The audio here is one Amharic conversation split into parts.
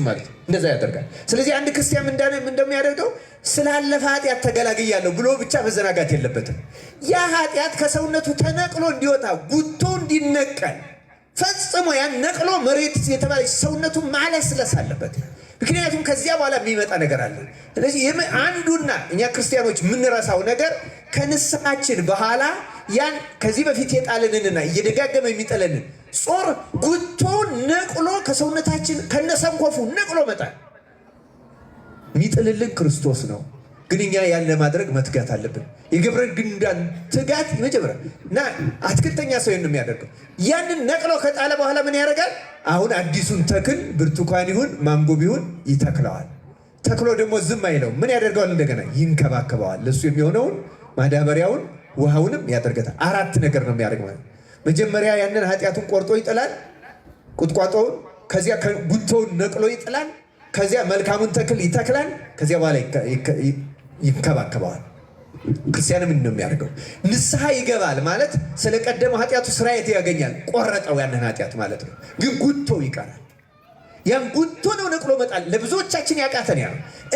ማለት እንደዛ ያደርጋል። ስለዚህ አንድ ክርስቲያን እንደሚያደርገው ስላለፈ ኃጢአት ተገላግያለሁ ብሎ ብቻ መዘናጋት የለበትም። ያ ኃጢአት ከሰውነቱ ተነቅሎ እንዲወጣ ጉቶ እንዲነቀል ፈጽሞ ያን ነቅሎ መሬት የተባለች ሰውነቱ ማለስለስ አለበት። ምክንያቱም ከዚያ በኋላ የሚመጣ ነገር አለ። ስለዚህ አንዱና እኛ ክርስቲያኖች የምንረሳው ነገር ከንስሐችን በኋላ ያን ከዚህ በፊት የጣልንንና እየደጋገመ የሚጠለንን ጾር ጉቶውን ነቅሎ ከሰውነታችን ከነሰንኮፉ ነቅሎ መጣል የሚጥልልን ክርስቶስ ነው። ግን እኛ ያን ለማድረግ መትጋት አለብን። የገብረ ጉንዳን ትጋት ይመጀመራል እና አትክልተኛ ሰው ነው የሚያደርገው። ያንን ነቅሎ ከጣለ በኋላ ምን ያደርጋል? አሁን አዲሱን ተክል ብርቱካን ይሁን ማንጎ ቢሆን ይተክለዋል። ተክሎ ደግሞ ዝም አይለው። ምን ያደርገዋል? እንደገና ይንከባከበዋል። ለሱ የሚሆነውን ማዳበሪያውን ውሃውንም ያደርገታል። አራት ነገር ነው የሚያደርገው። መጀመሪያ ያንን ኃጢአቱን ቆርጦ ይጥላል፣ ቁጥቋጦውን። ከዚያ ጉቶውን ነቅሎ ይጥላል። ከዚያ መልካሙን ተክል ይተክላል። ከዚያ በኋላ ይንከባከበዋል። ክርስቲያንም ነው የሚያደርገው። ንስሐ ይገባል ማለት ስለቀደመው ኃጢአቱ ስርየት ያገኛል። ቆረጠው ያንን ኃጢአት ማለት ነው። ግን ጉቶ ይቀራል። ያን ጉቶ ነው ነቅሎ መጣል ለብዙዎቻችን ያቃተን ያ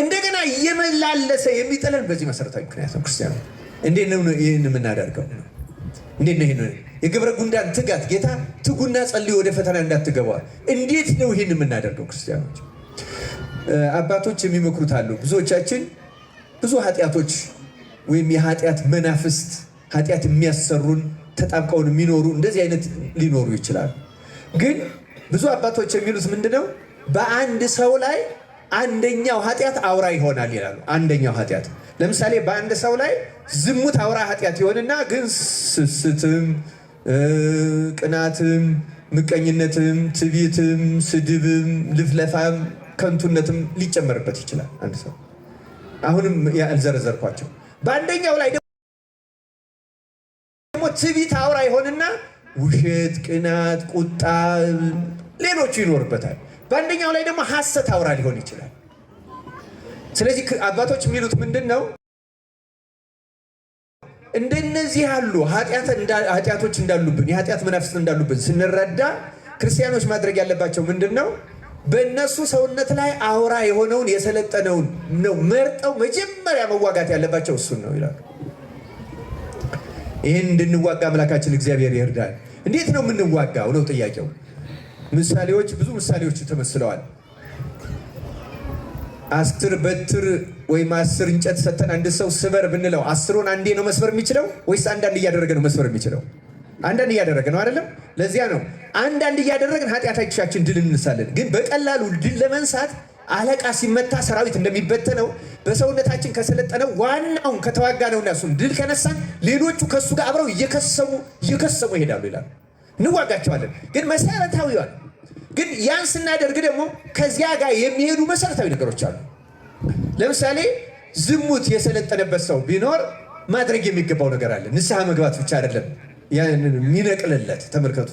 እንደገና እየመላለሰ የሚጥለን በዚህ መሰረታዊ ምክንያት ነው። ክርስቲያኑ እንዴት ነው ይህን የምናደርገው? እንዴት ነው ይህን የገብረ ጉንዳን ትጋት ጌታ ትጉና ጸልዩ ወደ ፈተና እንዳትገባዋል። እንዴት ነው ይህን የምናደርገው? ክርስቲያኖች አባቶች የሚመክሩት አሉ። ብዙዎቻችን ብዙ ኃጢአቶች ወይም የኃጢአት መናፍስት ኃጢአት የሚያሰሩን ተጣብቀውን የሚኖሩ እንደዚህ አይነት ሊኖሩ ይችላሉ። ግን ብዙ አባቶች የሚሉት ምንድነው? በአንድ ሰው ላይ አንደኛው ኃጢአት አውራ ይሆናል ይላሉ። አንደኛው ኃጢአት ለምሳሌ በአንድ ሰው ላይ ዝሙት አውራ ኃጢአት ይሆንና ግን ስስትም፣ ቅናትም፣ ምቀኝነትም፣ ትዕቢትም፣ ስድብም፣ ልፍለፋም፣ ከንቱነትም ሊጨመርበት ይችላል አንድ ሰው። አሁንም ያልዘረዘርኳቸው በአንደኛው ላይ ደግሞ ትዕቢት አውራ ይሆንና ውሸት፣ ቅናት፣ ቁጣ፣ ሌሎቹ ይኖርበታል። በአንደኛው ላይ ደግሞ ሐሰት አውራ ሊሆን ይችላል። ስለዚህ አባቶች የሚሉት ምንድን ነው? እንደነዚህ ያሉ ኃጢአቶች እንዳሉብን የኃጢአት መናፍስት እንዳሉብን ስንረዳ ክርስቲያኖች ማድረግ ያለባቸው ምንድን ነው? በእነሱ ሰውነት ላይ አውራ የሆነውን የሰለጠነውን ነው መርጠው መጀመሪያ መዋጋት ያለባቸው እሱን ነው ይላሉ። ይህን እንድንዋጋ አምላካችን እግዚአብሔር ይርዳል። እንዴት ነው የምንዋጋው ነው ጥያቄው። ምሳሌዎች ብዙ ምሳሌዎች ተመስለዋል። 10 በትር ወይም 10 እንጨት ሰተን አንድ ሰው ስበር ብንለው 10ን አንዴ ነው መስበር የሚችለው ወይስ አንዳንድ እያደረገ ነው መስበር የሚችለው? አንዳንድ እያደረገ ነው አይደለም? ለዚያ ነው አንዳንድ እያደረግን ኃጢአታችን ድል እንሳለን። ግን በቀላሉ ድል ለመንሳት አለቃ ሲመታ ሰራዊት እንደሚበተነው በሰውነታችን ከሰለጠነው ዋናውን ከተዋጋ ነውና እሱን ድል ከነሳን ሌሎቹ ከሱ ጋር አብረው እየከሰሙ ይሄዳሉ ይላሉ። እንዋጋቸዋለን። ግን መሰረታዊዋል ግን ያን ስናደርግ ደግሞ ከዚያ ጋር የሚሄዱ መሰረታዊ ነገሮች አሉ። ለምሳሌ ዝሙት የሰለጠነበት ሰው ቢኖር ማድረግ የሚገባው ነገር አለ። ንስሐ መግባት ብቻ አይደለም ያንን የሚነቅልለት። ተመልከቱ፣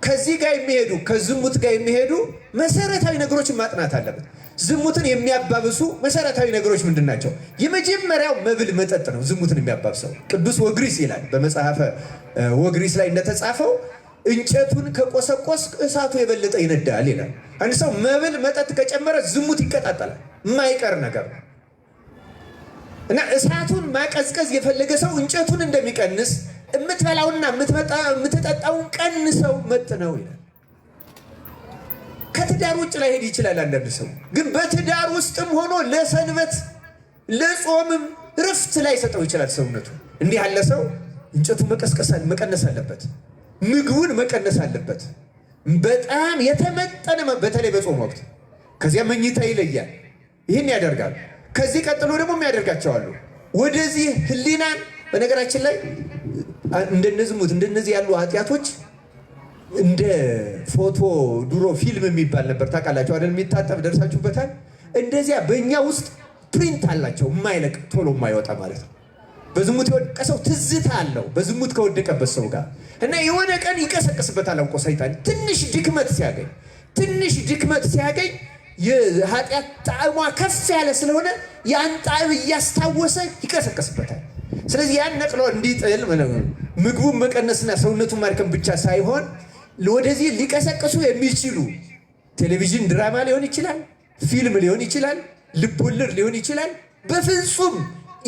ከዚህ ጋር የሚሄዱ ከዝሙት ጋር የሚሄዱ መሰረታዊ ነገሮችን ማጥናት አለበት። ዝሙትን የሚያባብሱ መሰረታዊ ነገሮች ምንድን ናቸው? የመጀመሪያው መብል መጠጥ ነው። ዝሙትን የሚያባብሰው ቅዱስ ወግሪስ ይላል በመጽሐፈ ወግሪስ ላይ እንደተጻፈው እንጨቱን ከቆሰቆስ እሳቱ የበለጠ ይነዳል ይላል። አንድ ሰው መብል መጠጥ ከጨመረ ዝሙት ይቀጣጠላል፣ የማይቀር ነገር ነው እና እሳቱን ማቀዝቀዝ የፈለገ ሰው እንጨቱን እንደሚቀንስ የምትበላውና የምትጠጣውን ቀንሰው መጥነው ይላል። ከትዳር ውጭ ላይ ሄድ ይችላል አንዳንድ ሰው፣ ግን በትዳር ውስጥም ሆኖ ለሰንበት ለጾምም ረፍት ላይ ሰጠው ይችላል ሰውነቱ። እንዲህ ያለ ሰው እንጨቱን መቀነስ አለበት፣ ምግቡን መቀነስ አለበት። በጣም የተመጠነ በተለይ በጾም ወቅት። ከዚያ መኝታ ይለያል። ይህን ያደርጋል። ከዚህ ቀጥሎ ደግሞ የሚያደርጋቸዋሉ ወደዚህ ህሊናን። በነገራችን ላይ እንደነዝሙት እንደነዚህ ያሉ ኃጢአቶች እንደ ፎቶ ድሮ ፊልም የሚባል ነበር ታውቃላችሁ አይደል? የሚታጠብ ደርሳችሁበታል። እንደዚያ በእኛ ውስጥ ፕሪንት አላቸው፣ የማይለቅ ቶሎ የማይወጣ ማለት ነው። በዝሙት የወደቀ ሰው ትዝታ አለው በዝሙት ከወደቀበት ሰው ጋር እና የሆነ ቀን ይቀሰቅስበታል። አውቆ ሰይጣን ትንሽ ድክመት ሲያገኝ የኃጢአት ጣዕሟ ከፍ ያለ ስለሆነ ያን ጣዕም እያስታወሰ ይቀሰቅስበታል። ስለዚህ ያን ነቅሎ እንዲጥል ምግቡን መቀነስና ሰውነቱን ማድከም ብቻ ሳይሆን ወደዚህ ሊቀሰቅሱ የሚችሉ ቴሌቪዥን ድራማ ሊሆን ይችላል፣ ፊልም ሊሆን ይችላል፣ ልቦለድ ሊሆን ይችላል። በፍጹም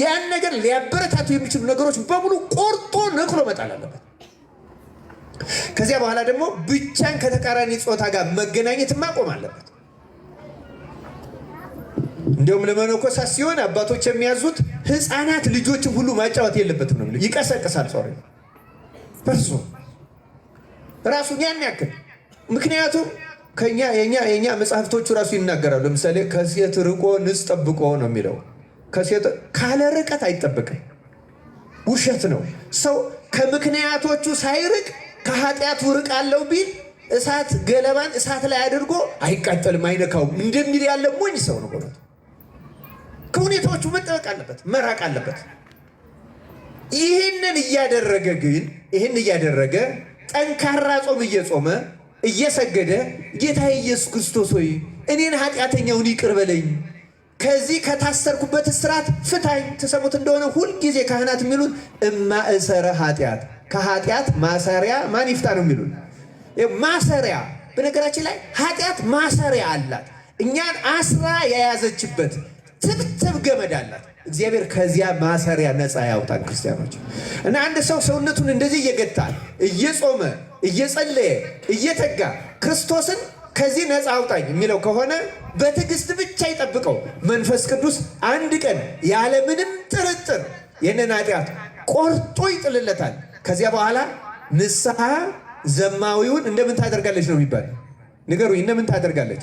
ያን ነገር ሊያበረታቱ የሚችሉ ነገሮች በሙሉ ቆርጦ ነቅሎ መጣል አለበት። ከዚያ በኋላ ደግሞ ብቻን ከተቃራኒ ጾታ ጋር መገናኘት ማቆም አለበት። እንደውም ለመነኮሳት ሲሆን አባቶች የሚያዙት ህፃናት ልጆችን ሁሉ ማጫወት የለበትም ነው የሚለው። ይቀሰቅሳል ጾር በርሱ ራሱን ያን ያክል። ምክንያቱም የኛ መጽሐፍቶቹ ራሱ ይናገራሉ። ለምሳሌ ከሴት ርቆ ንጽ ጠብቆ ነው የሚለው። ከሴት ካለ ርቀት አይጠበቅም፣ ውሸት ነው። ሰው ከምክንያቶቹ ሳይርቅ ከኃጢአቱ ርቃለሁ ቢል እሳት ገለባን እሳት ላይ አድርጎ አይቃጠልም አይነካውም እንደሚል ያለ ሞኝ ሰው ነው። በእውነቱ ከሁኔታዎቹ መጠበቅ አለበት፣ መራቅ አለበት። ይህንን እያደረገ ጠንካራ ጾም እየጾመ እየሰገደ ጌታ ኢየሱስ ክርስቶስ ሆይ እኔን ኃጢአተኛውን ይቅር በለኝ፣ ከዚህ ከታሰርኩበት እስራት ፍታኝ። ተሰሙት እንደሆነ ሁልጊዜ ካህናት የሚሉት እማእሰረ ኃጢአት፣ ከኃጢአት ማሰሪያ ማን ይፍታ ነው የሚሉት። ማሰሪያ በነገራችን ላይ ኃጢአት ማሰሪያ አላት። እኛን አስራ የያዘችበት ትብትብ ገመድ አላት። እግዚአብሔር ከዚያ ማሰሪያ ነፃ ያውጣን ክርስቲያኖች። እና አንድ ሰው ሰውነቱን እንደዚህ እየገታ እየጾመ እየጸለየ እየተጋ ክርስቶስን ከዚህ ነፃ አውጣኝ የሚለው ከሆነ በትዕግስት ብቻ ይጠብቀው። መንፈስ ቅዱስ አንድ ቀን ያለምንም ጥርጥር ይህንን ኃጢአት ቆርጦ ይጥልለታል። ከዚያ በኋላ ንስሐ ዘማዊውን እንደምን ታደርጋለች ነው የሚባል? ንገሩኝ፣ እንደምን ታደርጋለች?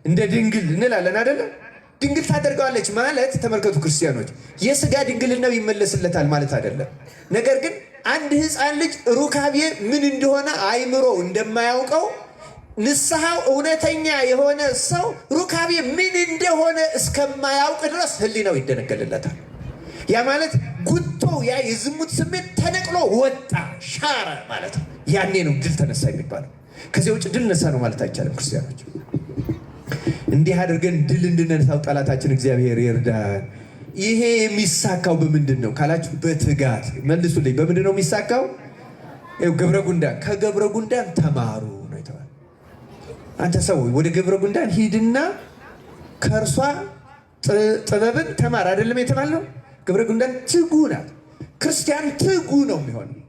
እንደ ድንግል እንላለን አይደለ? ድንግል ታደርገዋለች ማለት ተመልከቱ ክርስቲያኖች፣ የስጋ ድንግልናው ይመለስለታል ማለት አይደለም። ነገር ግን አንድ ሕፃን ልጅ ሩካቤ ምን እንደሆነ አይምሮ እንደማያውቀው ንስሐው እውነተኛ የሆነ ሰው ሩካቤ ምን እንደሆነ እስከማያውቅ ድረስ ሕሊናው ይደነገልለታል። ያ ማለት ጉቶ ያ የዝሙት ስሜት ተነቅሎ ወጣ ሻረ ማለት ነው። ያኔ ነው ድል ተነሳ የሚባለው። ከዚያ ውጭ ድል ነሳ ነው ማለት አይቻልም። ክርስቲያኖች እንዲህ አድርገን ድል እንድነሳው ጠላታችን እግዚአብሔር ይርዳን። ይሄ የሚሳካው በምንድን ነው ካላችሁ፣ በትጋት መልሱልኝ። በምንድን ነው የሚሳካው? ገብረ ጉንዳን ከገብረ ጉንዳን ተማሩ ነው የተባለው። አንተ ሰው ወደ ገብረ ጉንዳን ሂድና ከእርሷ ጥበብን ተማር አይደለም የተባለው? ገብረ ጉንዳን ትጉ ናት። ክርስቲያን ትጉ ነው የሚሆነው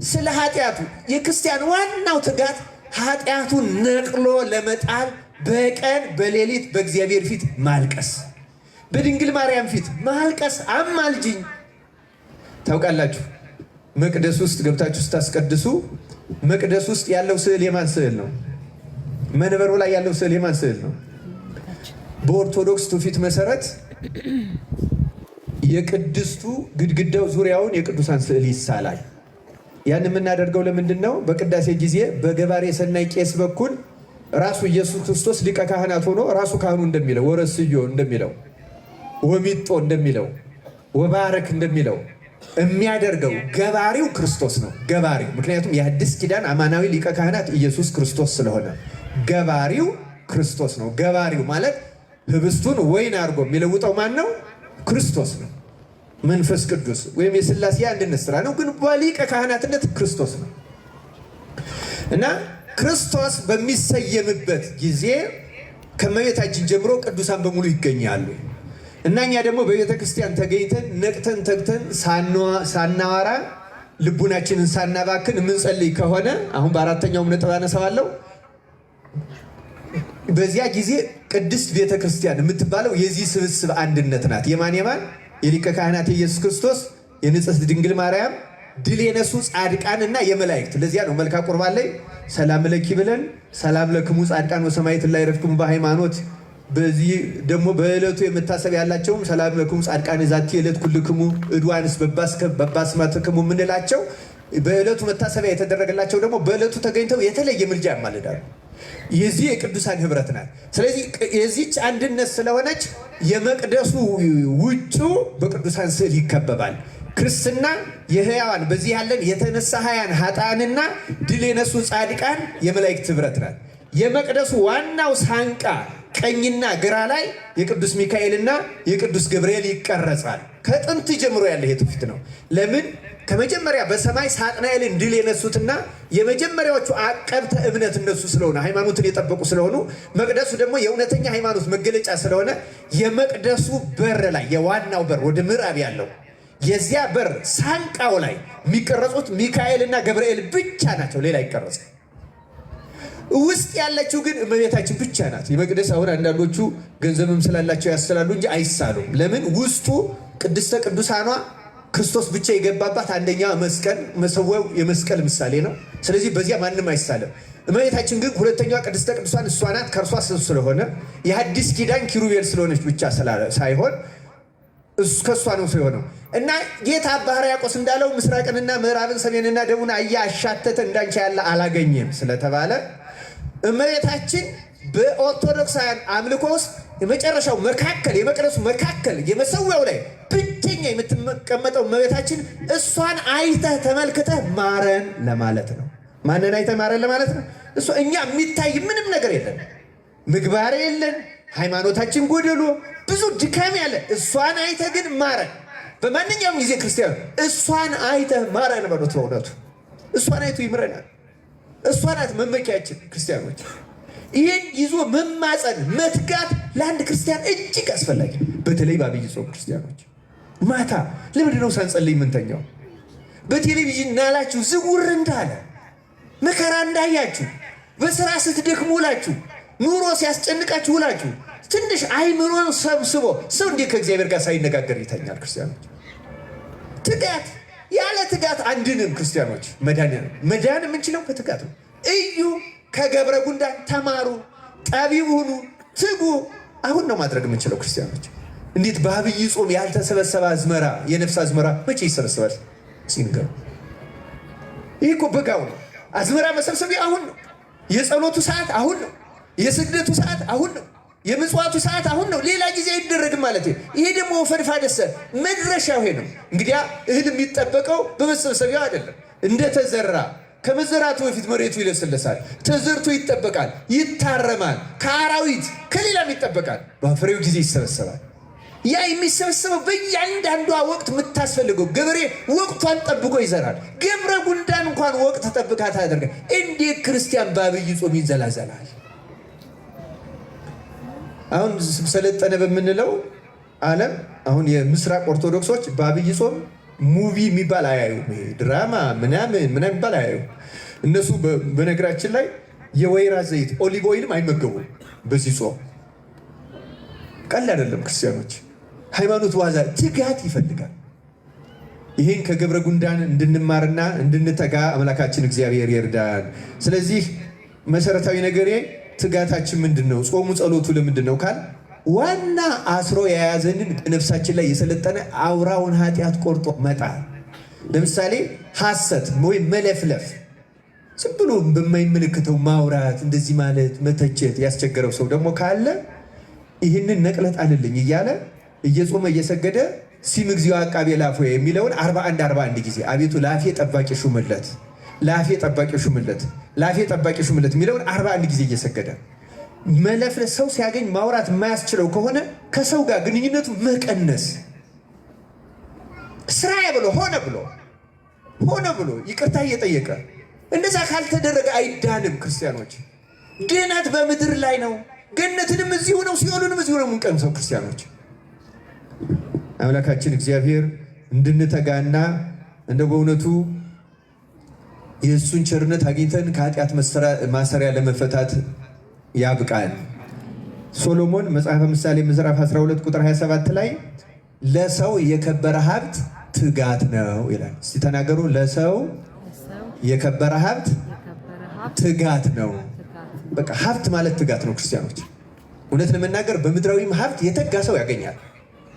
ስለ ኃጢአቱ። የክርስቲያን ዋናው ትጋት ኃጢአቱን ነቅሎ ለመጣል በቀን በሌሊት በእግዚአብሔር ፊት ማልቀስ፣ በድንግል ማርያም ፊት ማልቀስ። አማልጅኝ። ታውቃላችሁ መቅደስ ውስጥ ገብታችሁ ስታስቀድሱ መቅደስ ውስጥ ያለው ስዕል የማን ስዕል ነው? መንበሩ ላይ ያለው ስዕል የማን ስዕል ነው? በኦርቶዶክስ ትውፊት መሰረት የቅድስቱ ግድግዳው ዙሪያውን የቅዱሳን ስዕል ይሳላል። ያን የምናደርገው ለምንድን ነው? በቅዳሴ ጊዜ በገባሬ ሰናይ ቄስ በኩል ራሱ ኢየሱስ ክርስቶስ ሊቀ ካህናት ሆኖ ራሱ ካህኑ እንደሚለው ወረስዮ እንደሚለው ወሚጦ እንደሚለው ወባረክ እንደሚለው የሚያደርገው ገባሪው ክርስቶስ ነው። ገባሪው ምክንያቱም የአዲስ ኪዳን አማናዊ ሊቀ ካህናት ኢየሱስ ክርስቶስ ስለሆነ ገባሪው ክርስቶስ ነው። ገባሪው ማለት ህብስቱን ወይን አድርጎ የሚለውጠው ማን ነው? ክርስቶስ ነው። መንፈስ ቅዱስ ወይም የሥላሴ አንድነት ስራ ነው። ግን በሊቀ ካህናትነት ክርስቶስ ነው እና ክርስቶስ በሚሰየምበት ጊዜ ከመቤታችን ጀምሮ ቅዱሳን በሙሉ ይገኛሉ እና እኛ ደግሞ በቤተ ክርስቲያን ተገኝተን ነቅተን ተግተን ሳናዋራ ልቡናችንን ሳናባክን የምንጸልይ ከሆነ አሁን በአራተኛውም ነጥብ አነሳዋለሁ። በዚያ ጊዜ ቅድስት ቤተ ክርስቲያን የምትባለው የዚህ ስብስብ አንድነት ናት። የማን የማን? የሊቀ ካህናት የኢየሱስ ክርስቶስ፣ የንጽሕት ድንግል ማርያም፣ ድል የነሱ ጻድቃንና የመላእክት። ለዚያ ነው መልካ ቁርባን ላይ ሰላም ለኪ ብለን ሰላም ለክሙ ጻድቃን ወሰማዕት ላይ ረፍክሙ በሃይማኖት። በዚህ ደግሞ በዕለቱ የመታሰብ ያላቸውም ሰላም ለክሙ ጻድቃን ዛቲ ዕለት ኩልክሙ እድዋንስ በባስማትክሙ የምንላቸው በዕለቱ መታሰቢያ የተደረገላቸው ደግሞ በዕለቱ ተገኝተው የተለየ ምልጃ ያማልዳሉ። የዚህ የቅዱሳን ህብረት ናት። ስለዚህ የዚች አንድነት ስለሆነች የመቅደሱ ውጩ በቅዱሳን ስዕል ይከበባል። ክርስትና የሕያዋን በዚህ ያለን የተነሳ ሕያዋን ኃጥአንና ድል የነሱ ጻድቃን የመላእክት ህብረት ናት። የመቅደሱ ዋናው ሳንቃ ቀኝና ግራ ላይ የቅዱስ ሚካኤልና የቅዱስ ገብርኤል ይቀረጻል። ከጥንት ጀምሮ ያለ ትውፊት ነው። ለምን? ከመጀመሪያ በሰማይ ሳጥናኤልን ድል የነሱትና የመጀመሪያዎቹ አቀብተ እምነት እነሱ ስለሆነ ሃይማኖትን የጠበቁ ስለሆኑ መቅደሱ ደግሞ የእውነተኛ ሃይማኖት መገለጫ ስለሆነ የመቅደሱ በር ላይ የዋናው በር ወደ ምዕራብ ያለው የዚያ በር ሳንቃው ላይ የሚቀረጹት ሚካኤልና ገብርኤል ብቻ ናቸው። ሌላ አይቀረጽ። ውስጥ ያለችው ግን እመቤታችን ብቻ ናት። የመቅደስ አሁን አንዳንዶቹ ገንዘብም ስላላቸው ያስላሉ እንጂ አይሳሉም። ለምን? ውስጡ ቅድስተ ቅዱሳኗ ክርስቶስ ብቻ የገባባት አንደኛ መስቀል፣ መሰዊያው የመስቀል ምሳሌ ነው። ስለዚህ በዚያ ማንም አይሳለም። እመቤታችን ግን ሁለተኛዋ ቅድስተ ቅዱሳን እሷ ናት። ከእርሷ ስለሆነ የሐዲስ ኪዳን ኪሩቤል ስለሆነች ብቻ ሳይሆን ከእሷ ነው የሆነው እና ጌታ አባ ሕርያቆስ እንዳለው ምስራቅንና ምዕራብን ሰሜንና ደቡብን አሻተተ እንዳንቺ ያለ አላገኘም ስለተባለ እመቤታችን በኦርቶዶክሳውያን አምልኮ ውስጥ የመጨረሻው መካከል የመቅደሱ መካከል የመሰዊያው ላይ ብቸኛ የምትቀመጠው እመቤታችን እሷን አይተህ ተመልክተህ ማረን ለማለት ነው። ማንን አይተህ ማረን ለማለት ነው? እሷ እኛ የሚታይ ምንም ነገር የለን፣ ምግባር የለን፣ ሃይማኖታችን ጎደሎ ብዙ ድካም ያለ፣ እሷን አይተህ ግን ማረን። በማንኛውም ጊዜ ክርስቲያኑ እሷን አይተህ ማረን በሉት። በእውነቱ እሷን አይቶ ይምረናል። እሷ ናት መመኪያችን ክርስቲያኖች። ይህን ይዞ መማፀን መትጋት ለአንድ ክርስቲያን እጅግ አስፈላጊ፣ በተለይ በአብይ ጾም ክርስቲያኖች ማታ ለምንድን ነው ሳንጸልይ የምንተኛው? በቴሌቪዥን ናላችሁ ዝውር እንዳለ መከራ እንዳያችሁ በስራ ስትደክሙ ውላችሁ ኑሮ ሲያስጨንቃችሁ ውላችሁ ትንሽ አይምሮን ሰብስቦ ሰው እንዴት ከእግዚአብሔር ጋር ሳይነጋገር ይተኛል? ክርስቲያኖች ትጋት፣ ያለ ትጋት አንድንም ክርስቲያኖች መዳን የምንችለው በትጋት ነው። እዩ ከገብረ ጉንዳን ተማሩ፣ ጠቢብ ሁኑ፣ ትጉ። አሁን ነው ማድረግ የምንችለው ክርስቲያኖች። እንዴት በአብይ ጾም ያልተሰበሰበ አዝመራ የነፍስ አዝመራ መቼ ይሰበሰባል? ሲንገሩ ይህ እኮ በጋው ነው። አዝመራ መሰብሰቢ አሁን ነው። የጸሎቱ ሰዓት አሁን ነው። የስግደቱ ሰዓት አሁን ነው። የምጽዋቱ ሰዓት አሁን ነው። ሌላ ጊዜ አይደረግም ማለት ነው። ይሄ ደግሞ ፈድፋ ደሰ መድረሻው ይሄ ነው። እንግዲህ እህል የሚጠበቀው በመሰብሰቢያው አይደለም። እንደተዘራ ከመዘራቱ በፊት መሬቱ ይለሰለሳል፣ ተዘርቶ ይጠበቃል፣ ይታረማል፣ ከአራዊት ከሌላም ይጠበቃል። በፍሬው ጊዜ ይሰበሰባል። ያ የሚሰበሰበው በእያንዳንዷ ወቅት የምታስፈልገው ገበሬ ወቅቷን ጠብቆ ይዘራል። ገብረ ጉንዳን እንኳን ወቅት ጠብቃ ታደርጋል። እንዴት ክርስቲያን በአብይ ጾም ይንዘላዘላል? አሁን ሰለጠነ በምንለው ዓለም አሁን የምስራቅ ኦርቶዶክሶች በአብይ ጾም ሙቪ የሚባል አያዩም። ድራማ ምናምን የሚባል አያዩም። እነሱ በነገራችን ላይ የወይራ ዘይት ኦሊቭ ኦይልም አይመገቡም በዚህ ጾም። ቀላል አይደለም ክርስቲያኖች። ሃይማኖት ዋዛ ትጋት ይፈልጋል። ይህን ከገብረ ጉንዳን እንድንማርና እንድንተጋ አምላካችን እግዚአብሔር ይርዳን። ስለዚህ መሰረታዊ ነገሬ ትጋታችን ምንድን ነው? ጾሙ ጸሎቱ ለምንድን ነው ካል ዋና አስሮ የያዘንን በነፍሳችን ላይ የሰለጠነ አውራውን ኃጢአት ቆርጦ መጣል። ለምሳሌ ሐሰት ወይም መለፍለፍ፣ ዝም ብሎ በማይመለከተው ማውራት፣ እንደዚህ ማለት መተቸት ያስቸገረው ሰው ደግሞ ካለ ይህንን ነቅለጥ አልልኝ እያለ እየጾመ እየሰገደ ሲምግዚው አቃቤ ላፎ የሚለውን 41 ጊዜ አቤቱ ላፌ ጠባቂ ሹምለት፣ ላፌ ጠባቂ ሹምለት፣ ላፌ ጠባቂ ሹምለት የሚለውን 41 ጊዜ እየሰገደ መለፍለስ። ሰው ሲያገኝ ማውራት የማያስችለው ከሆነ ከሰው ጋር ግንኙነቱ መቀነስ፣ ስራዬ ብሎ ሆነ ብሎ ይቅርታ እየጠየቀ እንደዛ ካልተደረገ አይዳንም። ክርስቲያኖች ድነት በምድር ላይ ነው። ገነትንም እዚሁ ነው፣ ሲኦልንም እዚሁ ነው የምንቀምሰው። ክርስቲያኖች አምላካችን እግዚአብሔር እንድንተጋና እንደ በእውነቱ የእሱን ቸርነት አግኝተን ከኃጢአት ማሰሪያ ለመፈታት ያብቃል። ሶሎሞን መጽሐፈ ምሳሌ ምዕራፍ 12 ቁጥር 27 ላይ ለሰው የከበረ ሀብት ትጋት ነው ይላል። እስቲ ተናገሩ። ለሰው የከበረ ሀብት ትጋት ነው። በቃ ሀብት ማለት ትጋት ነው። ክርስቲያኖች እውነት ለመናገር በምድራዊም ሀብት የተጋ ሰው ያገኛል፣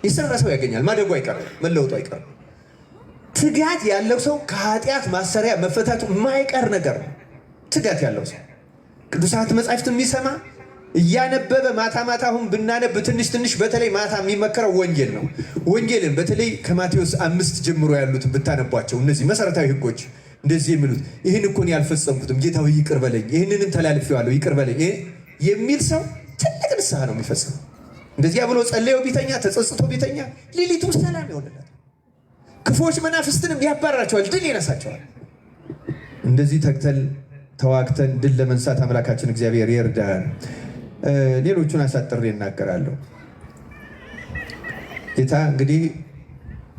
የሰራ ሰው ያገኛል። ማደጉ አይቀርም፣ መለወጡ አይቀርም። ትጋት ያለው ሰው ከኃጢአት ማሰሪያ መፈታቱ የማይቀር ነገር ነው። ትጋት ያለው ሰው ቅዱሳት መጻሕፍትን የሚሰማ እያነበበ ማታ አሁን ብናነብ ትንሽ በተለይ ማታ የሚመከረው ወንጌል ነው። ወንጌልን በተለይ ከማቴዎስ 5 ጀምሮ ያሉትን ብታነቧቸው እነዚህ መሰረታዊ ሕጎች እንደዚህ የሚሉት ይህን እኮ እኔ አልፈጸምኩትም ጌታ ሆይ ይቅር በለኝ፣ ይህንንም ተላልፌዋለሁ ይቅር በለኝ የሚል ሰው ትልቅ ንስሐ ነው የሚፈጽመው። እንደዚያ ብሎ ጸለየው ቢተኛ ተጸጽቶ ቢተኛ ሌሊቱ ሰላም ይሆንላል። ክፉዎች መናፍስትንም ያባራቸዋል፣ ድል ይነሳቸዋል። እንደዚህ ተግተን ተዋግተን ድል ለመንሳት አምላካችን እግዚአብሔር ይርዳን። ሌሎቹን አሳጥሬ እናገራለሁ። ጌታ እንግዲህ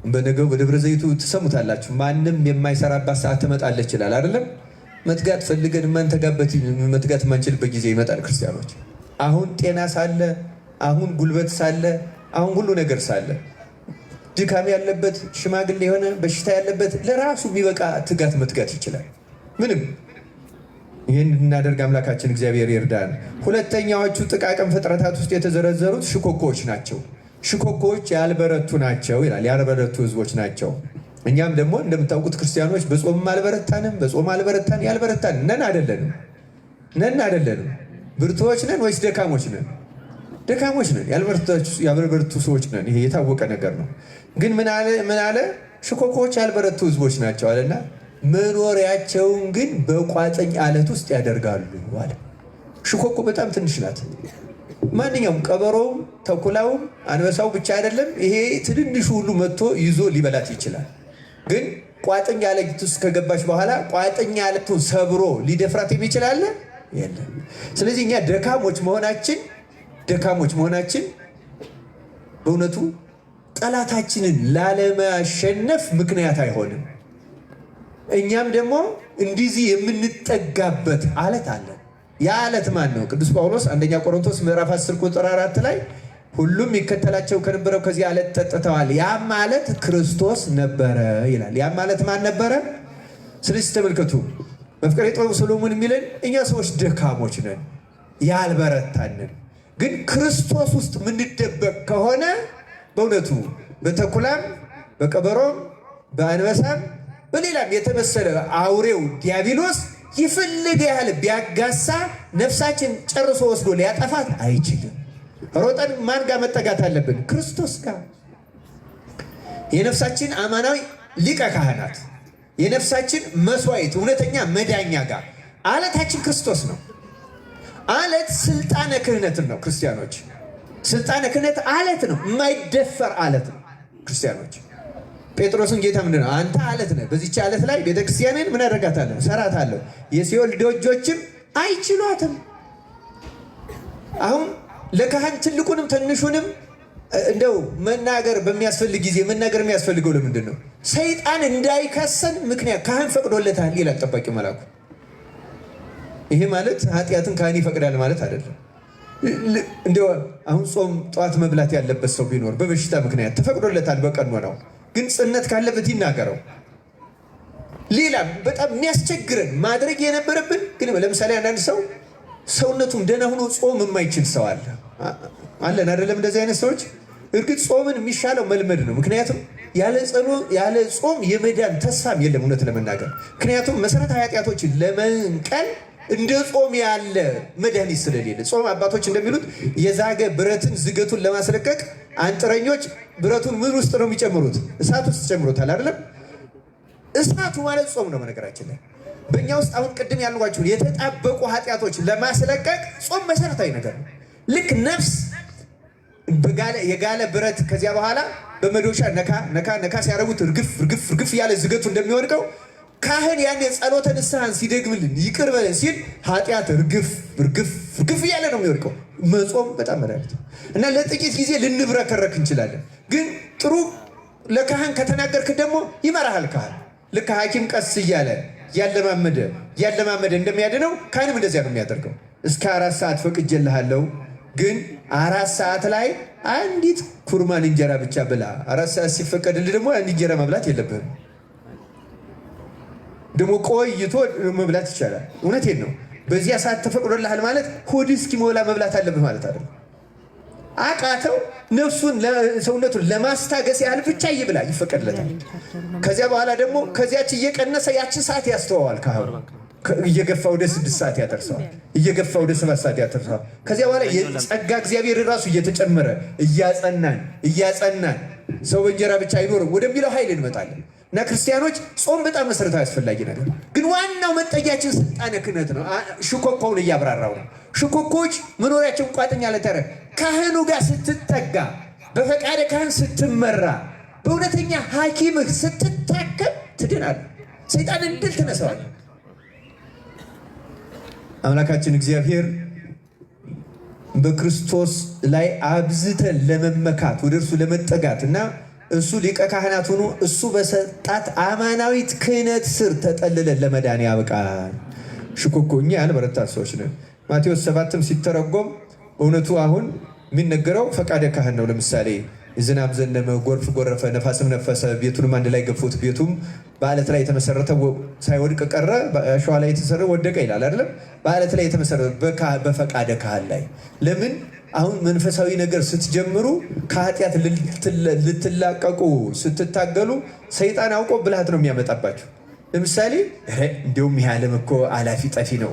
በነገው በደብረ ዘይቱ ትሰሙታላችሁ። ማንም የማይሰራባት ሰዓት ትመጣለች ይላል አይደለም? መትጋት ፈልገን ማንተጋበት መትጋት ማንችልበት ጊዜ ይመጣል። ክርስቲያኖች አሁን ጤና ሳለ፣ አሁን ጉልበት ሳለ፣ አሁን ሁሉ ነገር ሳለ ድካም ያለበት ሽማግሌ የሆነ በሽታ ያለበት ለራሱ የሚበቃ ትጋት መትጋት ይችላል። ምንም ይህን እናደርግ አምላካችን እግዚአብሔር ይርዳን። ሁለተኛዎቹ ጥቃቅን ፍጥረታት ውስጥ የተዘረዘሩት ሽኮኮዎች ናቸው። ሽኮኮዎች ያልበረቱ ናቸው ይላል። ያልበረቱ ህዝቦች ናቸው። እኛም ደግሞ እንደምታውቁት ክርስቲያኖች በጾም አልበረታንም፣ በጾም አልበረታን፣ ያልበረታን ነን አይደለንም? ብርቱዎች ነን ወይስ ደካሞች ነን? ደካሞች ነን፣ ያልበረቱ ሰዎች ነን። ይሄ የታወቀ ነገር ነው። ግን ምን አለ? ሽኮኮዎች ያልበረቱ ህዝቦች ናቸው አለና መኖሪያቸውን ግን በቋጥኝ አለት ውስጥ ያደርጋሉ አለ። ሽኮኮ በጣም ትንሽ ናት። ማንኛውም ቀበሮውም፣ ተኩላውም፣ አንበሳው ብቻ አይደለም፣ ይሄ ትንንሹ ሁሉ መጥቶ ይዞ ሊበላት ይችላል። ግን ቋጥኝ አለት ውስጥ ከገባች በኋላ ቋጥኝ አለቱን ሰብሮ ሊደፍራት የሚችል አለ? የለም። ስለዚህ እኛ ደካሞች መሆናችን በእውነቱ ጠላታችንን ላለማሸነፍ ምክንያት አይሆንም። እኛም ደግሞ እንዲህ የምንጠጋበት አለት አለ። ያ አለት ማን ነው? ቅዱስ ጳውሎስ አንደኛ ቆሮንቶስ ምዕራፍ 10 ቁጥር 4 ላይ ሁሉም ይከተላቸው ከነበረው ከዚህ አለት ጠጥተዋል፣ ያም አለት ክርስቶስ ነበረ ይላል። ያም አለት ማን ነበረ? ስለዚህ ተመልከቱ፣ መፍቀሬ ጥበብ ሰሎሞን የሚለን እኛ ሰዎች ደካሞች ነን፣ ያልበረታንን። ግን ክርስቶስ ውስጥ የምንደበቅ ከሆነ በእውነቱ በተኩላም በቀበሮም በአንበሳም በሌላም የተመሰለ አውሬው ዲያብሎስ ይፈልግ ያህል ቢያጋሳ ነፍሳችን ጨርሶ ወስዶ ሊያጠፋት አይችልም። ሮጠን ማን ጋር መጠጋት አለብን? ክርስቶስ ጋር። የነፍሳችን አማናዊ ሊቀ ካህናት፣ የነፍሳችን መስዋዕት፣ እውነተኛ መዳኛ ጋር አለታችን ክርስቶስ ነው። አለት ስልጣነ ክህነትን ነው። ክርስቲያኖች ስልጣነ ክህነት አለት ነው፣ የማይደፈር አለት ነው። ክርስቲያኖች ጴጥሮስን ጌታ ምንድን ነው? አንተ አለት ነህ፣ በዚች አለት ላይ ቤተክርስቲያንን ምን አደርጋታለሁ? ሰራታለሁ፣ የሲኦል ደጆችም አይችሏትም። አሁን ለካህን ትልቁንም ትንሹንም እንደው መናገር በሚያስፈልግ ጊዜ መናገር የሚያስፈልገው ለምንድን ነው? ሰይጣን እንዳይከሰን ምክንያት ካህን ፈቅዶለታል ይላል ጠባቂ መልአኩ። ይሄ ማለት ኃጢአትን ካህን ይፈቅዳል ማለት አይደለም። እንደው አሁን ጾም ጠዋት መብላት ያለበት ሰው ቢኖር በበሽታ ምክንያት ተፈቅዶለታል በቀኖናው፣ ግን ጽነት ካለበት ይናገረው። ሌላ በጣም የሚያስቸግረን ማድረግ የነበረብን ግን ለምሳሌ አንዳንድ ሰው ሰውነቱም ደህና ሆኖ ጾም የማይችል ሰው አለን አይደለም? እንደዚህ አይነት ሰዎች እርግጥ ጾምን የሚሻለው መልመድ ነው። ምክንያቱም ያለ ጾም የመዳን ተስፋም የለም እውነት ለመናገር። ምክንያቱም መሰረታዊ ኃጢአቶችን ለመንቀል እንደ ጾም ያለ መድኃኒት ስለሌለ፣ ጾም አባቶች እንደሚሉት የዛገ ብረትን ዝገቱን ለማስለቀቅ አንጥረኞች ብረቱን ምን ውስጥ ነው የሚጨምሩት? እሳት ውስጥ ጨምሮታል አይደለም? እሳቱ ማለት ጾም ነው። በነገራችን ላይ በእኛ ውስጥ አሁን ቅድም ያልኳችሁን የተጣበቁ ኃጢአቶች ለማስለቀቅ ጾም መሰረታዊ ነገር ነው። ልክ ነፍስ የጋለ ብረት ከዚያ በኋላ በመዶሻ ነካ ነካ ነካ ሲያደርጉት እርግፍ እያለ ዝገቱ እንደሚወድቀው ካህን ያን የጸሎተ ንስሐን ሲደግምልን ይቅር በለን ሲል ኃጢአት እርግፍ እያለ ነው የሚወድቀው። መጾም በጣም መድኃኒት እና ለጥቂት ጊዜ ልንብረከረክ እንችላለን። ግን ጥሩ ለካህን ከተናገርክ ደግሞ ይመራሃል ካህን። ልክ ሐኪም ቀስ እያለ ያለማመደ እንደሚያድነው ካህንም እንደዚያ ነው የሚያደርገው። እስከ 4 ሰዓት ፈቅጄልሃለሁ፣ ግን 4 ሰዓት ላይ አንዲት ኩርማን እንጀራ ብቻ ብላ። 4 ሰዓት ሲፈቀድልህ ደግሞ አንድ እንጀራ መብላት የለብህም። ደግሞ ቆይቶ መብላት ይቻላል። እውነቴን ነው። በዚያ ሰዓት ተፈቅዶልሃል ማለት ሆድ እስኪሞላ መብላት አለብህ ማለት አይደለም። አቃተው ነፍሱን ሰውነቱን ለማስታገስ ያህል ብቻ ይብላ፣ ይፈቀድለታል። ከዚያ በኋላ ደግሞ ከዚያች እየቀነሰ ያችን ሰዓት ያስተዋዋል። ካህኑ እየገፋ ወደ 6 ሰዓት ያደርሰዋል፣ እየገፋ ወደ 7 ሰዓት ያደርሰዋል። ከዚያ በኋላ የጸጋ እግዚአብሔር ራሱ እየተጨመረ እያጸናን ሰው በእንጀራ ብቻ አይኖርም ወደሚለው ኃይል እንመጣለን። እና ክርስቲያኖች ጾም በጣም መሰረታዊ አስፈላጊ ነገር፣ ግን ዋናው መጠጊያችን ስልጣነ ክህነት ነው። ሽኮኮውን እያብራራው ነው። ሽኮኮች መኖሪያቸውን ቋጥኝ አለት ካህኑ ጋር ስትጠጋ፣ በፈቃደ ካህን ስትመራ፣ በእውነተኛ ሐኪምህ ስትታከም ትድናለህ። ሰይጣንን ድል ትነሳዋለህ። አምላካችን እግዚአብሔር በክርስቶስ ላይ አብዝተን ለመመካት ወደ እርሱ ለመጠጋት እና እሱ ሊቀ ካህናት ሆኖ እሱ በሰጣት አማናዊት ክህነት ስር ተጠልለን ለመዳን ያብቃል። ሽኮኮ እኛ ያልበረታን ሰዎች ነን። ማቴዎስ 7ም ሲተረጎም እውነቱ አሁን የሚነገረው ፈቃደ ካህን ነው። ለምሳሌ ዝናብ ዘነመ፣ ጎርፍ ጎረፈ፣ ነፋስም ነፈሰ፣ ቤቱንም አንድ ላይ ገፉት፣ ቤቱም በአለት ላይ የተመሰረተ ሳይወድቅ ቀረ፣ በአሸዋ ላይ የተሰራ ወደቀ ይላል አይደለም? በአለት ላይ የተመሰረተ በፈቃደ ካህን ላይ። ለምን አሁን መንፈሳዊ ነገር ስትጀምሩ ከኃጢአት ልትላቀቁ ስትታገሉ ሰይጣን አውቆ ብልሃት ነው የሚያመጣባችሁ። ለምሳሌ እንዲሁም ይህ ዓለም እኮ አላፊ ጠፊ ነው፣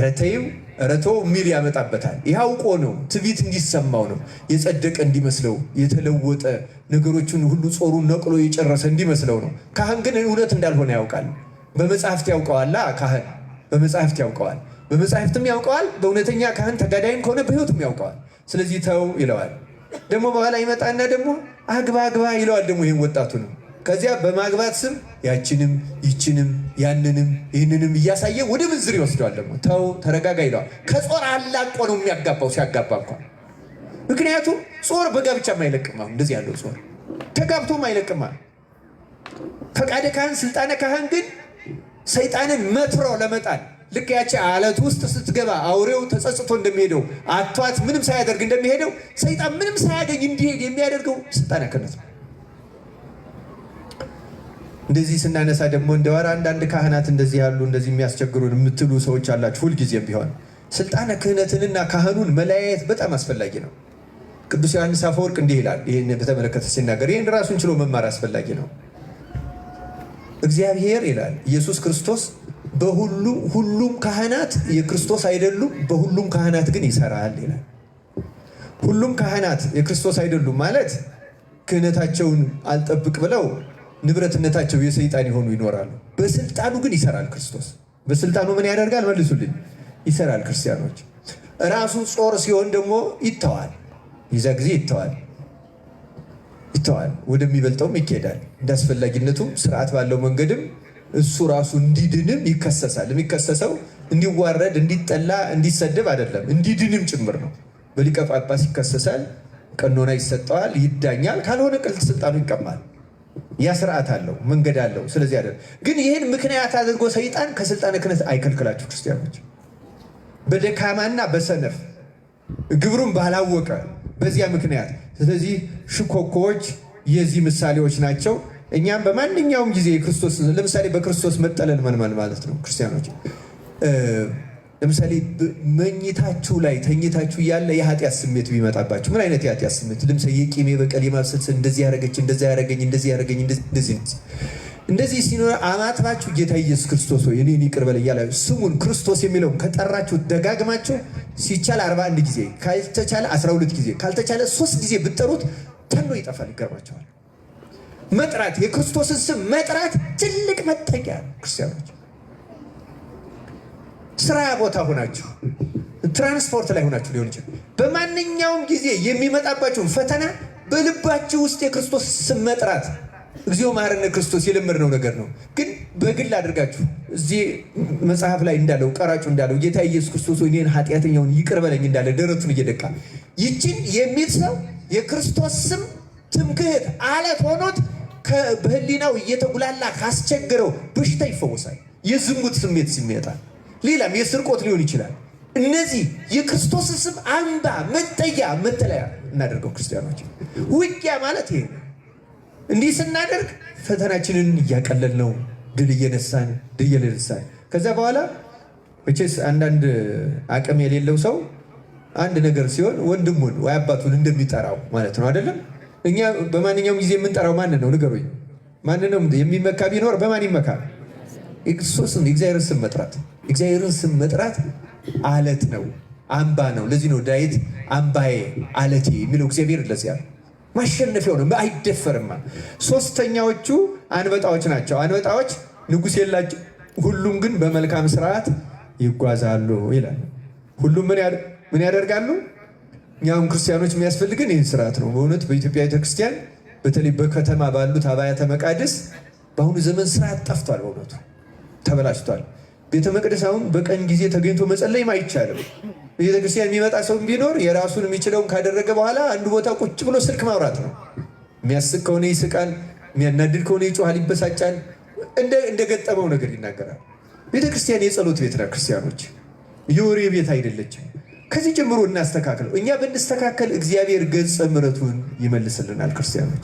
ረተይው ረቶ ሚል ያመጣበታል። ይህ አውቆ ነው፣ ትዕቢት እንዲሰማው ነው፣ የጸደቀ እንዲመስለው፣ የተለወጠ ነገሮችን ሁሉ ጾሩን ነቅሎ የጨረሰ እንዲመስለው ነው። ካህን ግን እውነት እንዳልሆነ ያውቃል። በመጽሐፍት ያውቀዋላ። ካህን በመጽሐፍት ያውቀዋል፣ በመጽሐፍትም ያውቀዋል። በእውነተኛ ካህን ተጋዳይም ከሆነ በሕይወትም ያውቀዋል። ስለዚህ ተው ይለዋል። ደግሞ በኋላ ይመጣና ደግሞ አግባ አግባ ይለዋል። ደግሞ ይህን ወጣቱ ነው። ከዚያ በማግባት ስም ያችንም ይችንም ያንንም ይህንንም እያሳየ ወደ ምንዝር ይወስደዋል። ደግሞ ተው ተረጋጋ ይለዋል። ከጾር አላቆ ነው የሚያጋባው ሲያጋባ እንኳን። ምክንያቱም ጾር በጋብቻም አይለቅም። አሁን እንደዚህ ያለው ጾር ተጋብቶም አይለቅም። ፈቃደ ካህን ስልጣነ ካህን ግን ሰይጣንን መትሮ ለመጣል ልክ ያቺ አለት ውስጥ ስትገባ አውሬው ተጸጽቶ እንደሚሄደው አቷት ምንም ሳያደርግ እንደሚሄደው ሰይጣን ምንም ሳያገኝ እንዲሄድ የሚያደርገው ስልጣነ ክህነት ነው። እንደዚህ ስናነሳ ደግሞ እንደወራ አንዳንድ ካህናት እንደዚህ ያሉ እንደዚህ የሚያስቸግሩን የምትሉ ሰዎች አላችሁ። ሁልጊዜም ቢሆን ስልጣነ ክህነትንና ካህኑን መለያየት በጣም አስፈላጊ ነው። ቅዱስ ዮሐንስ አፈወርቅ እንዲህ ይላል፣ ይህን በተመለከተ ሲናገር ይህን ራሱን ችሎ መማር አስፈላጊ ነው። እግዚአብሔር ይላል ኢየሱስ ክርስቶስ ሁሉም ካህናት የክርስቶስ አይደሉም፣ በሁሉም ካህናት ግን ይሰራል ይላል። ሁሉም ካህናት የክርስቶስ አይደሉም ማለት ክህነታቸውን አልጠብቅ ብለው ንብረትነታቸው የሰይጣን የሆኑ ይኖራሉ። በስልጣኑ ግን ይሰራል ክርስቶስ። በስልጣኑ ምን ያደርጋል? መልሱልኝ። ይሰራል። ክርስቲያኖች ራሱ ጾር ሲሆን ደግሞ ይተዋል። ይዛ ጊዜ ይተዋል፣ ወደሚበልጠውም ይኬዳል። እንዳስፈላጊነቱ ስርዓት ባለው መንገድም እሱ ራሱ እንዲድንም ይከሰሳል። የሚከሰሰው እንዲዋረድ፣ እንዲጠላ፣ እንዲሰደብ አይደለም፣ እንዲድንም ጭምር ነው። በሊቀ ጳጳስ ይከሰሳል፣ ቀኖና ይሰጠዋል፣ ይዳኛል። ካልሆነ ስልጣኑ ይቀማል። ያ ስርዓት አለው፣ መንገድ አለው። ስለዚህ አይደለም ግን ይህን ምክንያት አድርጎ ሰይጣን ከስልጣነ ክህነት አይከልክላችሁ ክርስቲያኖች። በደካማና በሰነፍ ግብሩን ባላወቀ በዚያ ምክንያት። ስለዚህ ሽኮኮዎች የዚህ ምሳሌዎች ናቸው። እኛም በማንኛውም ጊዜ ክርስቶስ ለምሳሌ በክርስቶስ መጠለል ምን ማለት ነው? ክርስቲያኖች ለምሳሌ መኝታችሁ ላይ ተኝታችሁ ያለ የኃጢአት ስሜት ቢመጣባችሁ ምን አይነት የኃጢአት ስሜት? ለምሳሌ የቂም፣ የበቀል፣ የማብሰልሰል እንደዚህ ያደረገች እንደዚህ ያደረገኝ እንደዚህ ሲኖር አማትባችሁ ጌታ ኢየሱስ ክርስቶስ ሆይ እኔን ይቅር በለኝ እያላችሁ ስሙን ክርስቶስ የሚለው ከጠራችሁ ደጋግማችሁ ሲቻል 41 ጊዜ ካልተቻለ 12 ጊዜ ካልተቻለ 3 ጊዜ ብትጠሩት ተኖ ይጠፋል። ይገርማቸዋል። መጥራት የክርስቶስን ስም መጥራት ትልቅ መጠጊያ ነው። ክርስቲያኖች ስራ ቦታ ሆናችሁ ትራንስፖርት ላይ ሆናችሁ ሊሆን ይችላል። በማንኛውም ጊዜ የሚመጣባችሁን ፈተና በልባችሁ ውስጥ የክርስቶስ ስም መጥራት እግዚኦ መሐረነ ክርስቶስ የለመድነው ነገር ነው። ግን በግል አድርጋችሁ እዚህ መጽሐፍ ላይ እንዳለው ቀራጩ እንዳለው ጌታ ኢየሱስ ክርስቶስ እኔን ኃጢአተኛውን ይቅር በለኝ እንዳለ ደረቱን እየደቃ ይችን የሚል ሰው የክርስቶስ ስም ትምክህት አለት ሆኖት በህሊናው እየተጉላላ ካስቸገረው በሽታ ይፈወሳል። የዝሙት ስሜት ሲመጣል፣ ሌላም የስርቆት ሊሆን ይችላል። እነዚህ የክርስቶስ ስም አምባ፣ መጠጊያ፣ መጠለያ እናደርገው ክርስቲያኖች። ውጊያ ማለት ይሄ ነው። እንዲህ ስናደርግ ፈተናችንን እያቀለል ነው፣ ድል እየነሳን ከዛ በኋላ መቼስ አንዳንድ አቅም የሌለው ሰው አንድ ነገር ሲሆን ወንድሙን ወይ አባቱን እንደሚጠራው ማለት ነው አይደለም? እኛ በማንኛውም ጊዜ የምንጠራው ማንን ነው? ንገሩኝ። ማንን ነው የሚመካ? ቢኖር በማን ይመካል? ክርስቶስን። የእግዚአብሔርን ስም መጥራት፣ እግዚአብሔርን ስም መጥራት አለት ነው፣ አምባ ነው። ለዚህ ነው ዳዊት አምባዬ አለቴ የሚለው እግዚአብሔር ለዚያ ማሸነፊያው ነው፣ አይደፈርም። ሶስተኛዎቹ አንበጣዎች ናቸው። አንበጣዎች ንጉሥ የላቸው፣ ሁሉም ግን በመልካም ስርዓት ይጓዛሉ ይላል። ሁሉም ምን ያደርጋሉ? እኛም ክርስቲያኖች የሚያስፈልግን ይህን ስርዓት ነው። በእውነት በኢትዮጵያ ቤተክርስቲያን በተለይ በከተማ ባሉት አብያተ መቃድስ በአሁኑ ዘመን ስርዓት ጠፍቷል። በእውነቱ ተበላሽቷል። ቤተ መቅደስ አሁን በቀን ጊዜ ተገኝቶ መጸለይም አይቻልም። ቤተክርስቲያን የሚመጣ ሰው ቢኖር የራሱን የሚችለውን ካደረገ በኋላ አንዱ ቦታ ቁጭ ብሎ ስልክ ማውራት ነው። የሚያስቅ ከሆነ ይስቃል፣ የሚያናድድ ከሆነ ይጮሃል፣ ይበሳጫል፣ እንደገጠመው ነገር ይናገራል። ቤተክርስቲያን የጸሎት ቤት ናት። ክርስቲያኖች የወሬ ቤት አይደለችም። ከዚህ ጀምሮ እናስተካክለው። እኛ ብንስተካከል እግዚአብሔር ገጸ ምሕረቱን ይመልስልናል። ክርስቲያኖች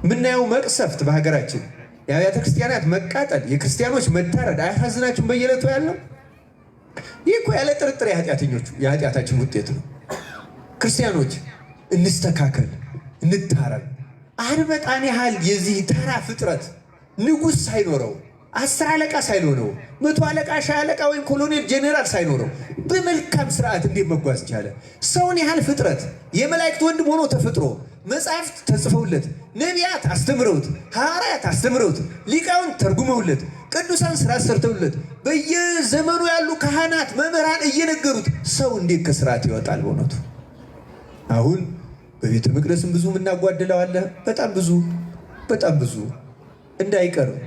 የምናየው መቅሰፍት በሀገራችን የአብያተ ክርስቲያናት መቃጠል፣ የክርስቲያኖች መታረድ አያሳዝናችሁም? በየዕለቱ ያለው ይህ እኮ ያለ ጥርጥር የኃጢአታችን ውጤት ነው። ክርስቲያኖች እንስተካከል፣ እንታረም። አንበጣን ያህል የዚህ ተራ ፍጥረት ንጉሥ ሳይኖረው 10 አለቃ ሳይኖረው 100 አለቃ ሻህ አለቃ ወይም ኮሎኔል ጄኔራል ሳይኖረው በመልካም ስርዓት እንዴት መጓዝ ቻለ? ሰውን ያህል ፍጥረት የመላእክት ወንድም ሆኖ ተፈጥሮ መጻሕፍት ተጽፈውለት ነቢያት አስተምረውት ሐዋርያት አስተምረውት ሊቃውንት ተርጉመውለት ቅዱሳን ስራ ሰርተውለት በየዘመኑ ያሉ ካህናት መምህራን እየነገሩት ሰው እንዴት ከስርዓት ይወጣል? በእውነቱ አሁን በቤተ መቅደስም ብዙ የምናጓድለው አለ። በጣም ብዙ እንዳይቀርም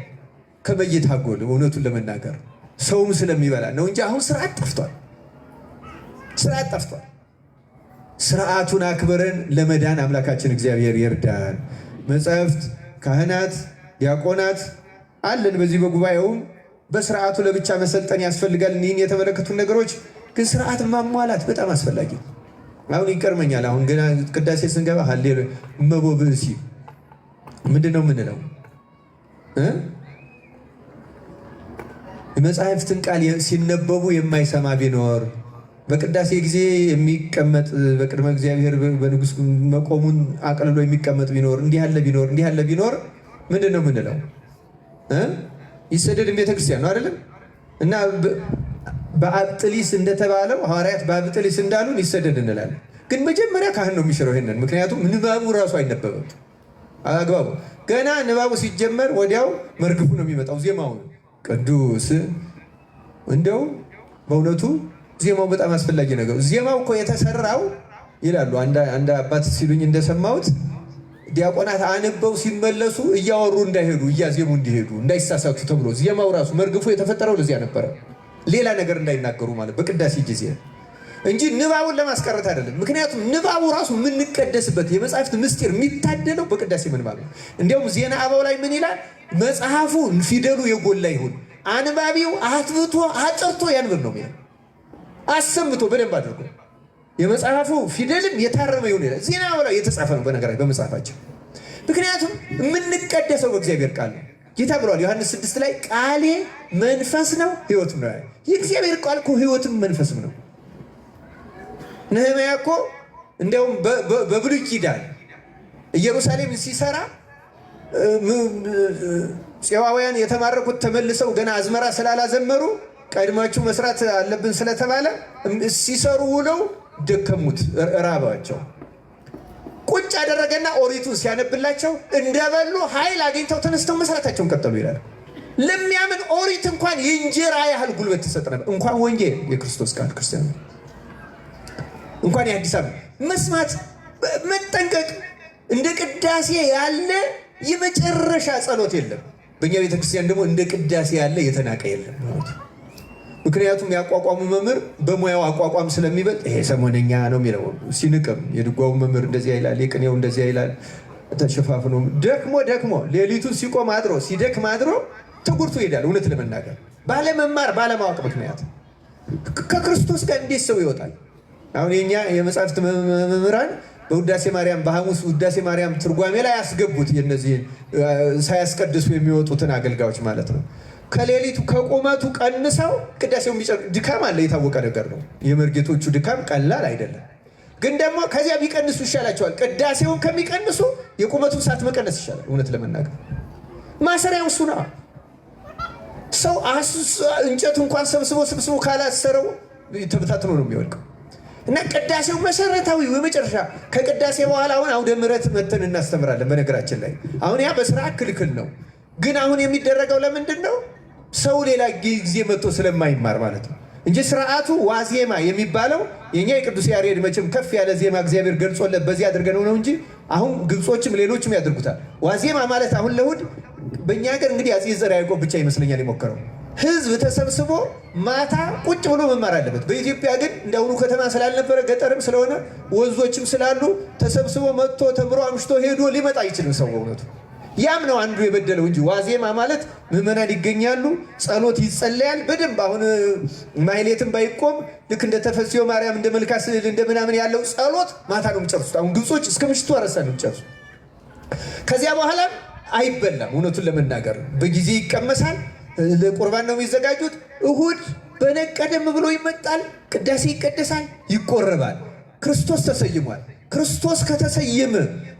ከመየታጎል እውነቱን ለመናገር ሰውም ስለሚበላ ነው እንጂ አሁን ስርዓት ጠፍቷል። ስርዓቱን አክብረን ለመዳን አምላካችን እግዚአብሔር ይርዳን። መጻሕፍት፣ ካህናት፣ ዲያቆናት አለን። በዚህ በጉባኤውም በስርዓቱ ለብቻ መሰልጠን ያስፈልጋል። እኒህን የተመለከቱ ነገሮች ግን ስርዓት ማሟላት በጣም አስፈላጊ። አሁን ይቀርመኛል። አሁን ገና ቅዳሴ ስንገባ ሀሌሉ እመቦ ብእሲ ምንድን ነው የምንለው? የመጽሐፍትን ቃል ሲነበቡ የማይሰማ ቢኖር በቅዳሴ ጊዜ የሚቀመጥ በቅድመ እግዚአብሔር በንጉሥ መቆሙን አቅልሎ የሚቀመጥ ቢኖር እንዲህ ያለ ቢኖር ምንድን ነው የምንለው? ይሰደድም ቤተክርስቲያን ነው አይደለም? እና በአብጥሊስ እንደተባለው ሐዋርያት በአብጥሊስ እንዳሉን ይሰደድ እንላለን። ግን መጀመሪያ ካህን ነው የሚሽረው ይሄንን። ምክንያቱም ንባቡ ራሱ አይነበብም አግባቡ። ገና ንባቡ ሲጀመር ወዲያው መርግፉ ነው የሚመጣው። ዜማው ቅዱስ እንደው በእውነቱ ዜማው በጣም አስፈላጊ ነገር። ዜማው እኮ የተሰራው ይላሉ አንድ አባት ሲሉኝ እንደሰማሁት ዲያቆናት አንበው ሲመለሱ እያወሩ እንዳይሄዱ እያዜሙ እንዲሄዱ እንዳይሳሳቱ ተብሎ ዜማው ራሱ መርግፉ የተፈጠረው ለዚያ ነበረ። ሌላ ነገር እንዳይናገሩ ማለት በቅዳሴ ጊዜ እንጂ ንባቡን ለማስቀረት አይደለም። ምክንያቱም ንባቡ ራሱ የምንቀደስበት የመጽሐፍት ምስጢር የሚታደለው በቅዳሴ ምንባብ ነው። እንዲያውም ዜና አበው ላይ ምን ይላል? መጽሐፉ ፊደሉ የጎላ ይሁን፣ አንባቢው አትብቶ አጥርቶ ያንብብ ነው የሚለው። አሰምቶ በደንብ አድርጎ የመጽሐፉ ፊደልም የታረመ ይሁን ይላል። ዜና አበው ላይ የተጻፈ ነው በነገራችን በመጽሐፋችን። ምክንያቱም የምንቀደሰው በእግዚአብሔር ቃል ነው። ጌታ ብሏል ዮሐንስ 6 ላይ ቃሌ መንፈስ ነው ሕይወትም ነው። የእግዚአብሔር ቃል እኮ ሕይወትም መንፈስም ነው። ነህምያ እኮ እንዲያውም በብሉይ ኪዳን ኢየሩሳሌም ሲሰራ ፄዋውያን የተማረኩት ተመልሰው ገና አዝመራ ስላላዘመሩ ቀድማችሁ መስራት አለብን ስለተባለ ሲሰሩ ውለው ደከሙት፣ ራባቸው። ቁጭ አደረገና ኦሪቱን ሲያነብላቸው እንደበሉ ኃይል አግኝተው ተነስተው መስራታቸውን ቀጠሉ ይላል። ለሚያምን ኦሪት እንኳን የእንጀራ ያህል ጉልበት ትሰጥ ነበር። እንኳን ወንጌል የክርስቶስ ቃል ክርስቲያን እንኳን የአዲስ አበባ መስማት መጠንቀቅ። እንደ ቅዳሴ ያለ የመጨረሻ ጸሎት የለም። በእኛ ቤተክርስቲያን ደግሞ እንደ ቅዳሴ ያለ የተናቀ የለም። ምክንያቱም ያቋቋሙ መምህር በሙያው አቋቋም ስለሚበልጥ ይሄ ሰሞነኛ ነው የሚለው ሲንቅም፣ የድጓው መምህር እንደዚያ ይላል፣ የቅኔው እንደዚያ ይላል። ተሸፋፍኖ ደክሞ ሌሊቱን ሲቆም አድሮ ሲደክም አድሮ ተጎድቶ ይሄዳል። እውነት ለመናገር ባለመማር ባለማወቅ ምክንያት ከክርስቶስ ጋር እንዴት ሰው ይወጣል? አሁን የኛ የመጽሐፍት መምህራን በውዳሴ ማርያም በሐሙስ ውዳሴ ማርያም ትርጓሜ ላይ ያስገቡት የነዚህ ሳያስቀድሱ የሚወጡትን አገልጋዮች ማለት ነው። ከሌሊቱ ከቁመቱ ቀንሰው ቅዳሴው ድካም አለ፣ የታወቀ ነገር ነው። የመርጌቶቹ ድካም ቀላል አይደለም። ግን ደግሞ ከዚያ ቢቀንሱ ይሻላቸዋል። ቅዳሴውን ከሚቀንሱ የቁመቱን ሰዓት መቀነስ ይሻላል። እውነት ለመናገር ማሰሪያው እሱ ነው። ሰው እንጨቱ እንኳን ሰብስቦ ካላሰረው ተበታትኖ ነው የሚወድቀው። እና ቅዳሴው መሰረታዊ የመጨረሻ ከቅዳሴ በኋላ አሁን አውደ ምሕረት መተን እናስተምራለን። በነገራችን ላይ አሁን ያ በስራ ክልክል ነው። ግን አሁን የሚደረገው ለምንድን ነው? ሰው ሌላ ጊዜ መጥቶ ስለማይማር ማለት ነው። እንጂ ስርዓቱ ዋዜማ የሚባለው የኛ የቅዱስ ያሬድ መቼም ከፍ ያለ ዜማ እግዚአብሔር ገልጾለት በዚህ አድርገን ነው እንጂ አሁን ግብጾችም ሌሎችም ያደርጉታል። ዋዜማ ማለት አሁን ለእሑድ በእኛ ሀገር እንግዲህ አፄ ዘርዓ ያዕቆብ ብቻ ይመስለኛል የሞከረው። ህዝብ ተሰብስቦ ማታ ቁጭ ብሎ መማር አለበት። በኢትዮጵያ ግን እንዳሁኑ ከተማ ስላልነበረ ገጠርም ስለሆነ ወንዞችም ስላሉ ተሰብስቦ መጥቶ ተምሮ አምሽቶ ሄዶ ሊመጣ አይችልም ሰው በእውነቱ። ያም ነው አንዱ የበደለው እንጂ ዋዜማ ማለት ምዕመናን ይገኛሉ፣ ጸሎት ይጸለያል በደንብ። አሁን ማህሌትም ባይቆም ልክ እንደ ተፈስዮ ማርያም እንደ መልካ ስዕል እንደ ምናምን ያለው ጸሎት ማታ ነው የሚጨርሱት። አሁን ግብጾች እስከ ምሽቱ አረሳ ነው የሚጨርሱት። ከዚያ በኋላ አይበላም። እውነቱን ለመናገር በጊዜ ይቀመሳል። ለቁርባን ነው የሚዘጋጁት። እሑድ በነግ ቀደም ብሎ ይመጣል፣ ቅዳሴ ይቀደሳል፣ ይቆረባል። ክርስቶስ ተሰይሟል። ክርስቶስ ከተሰየመ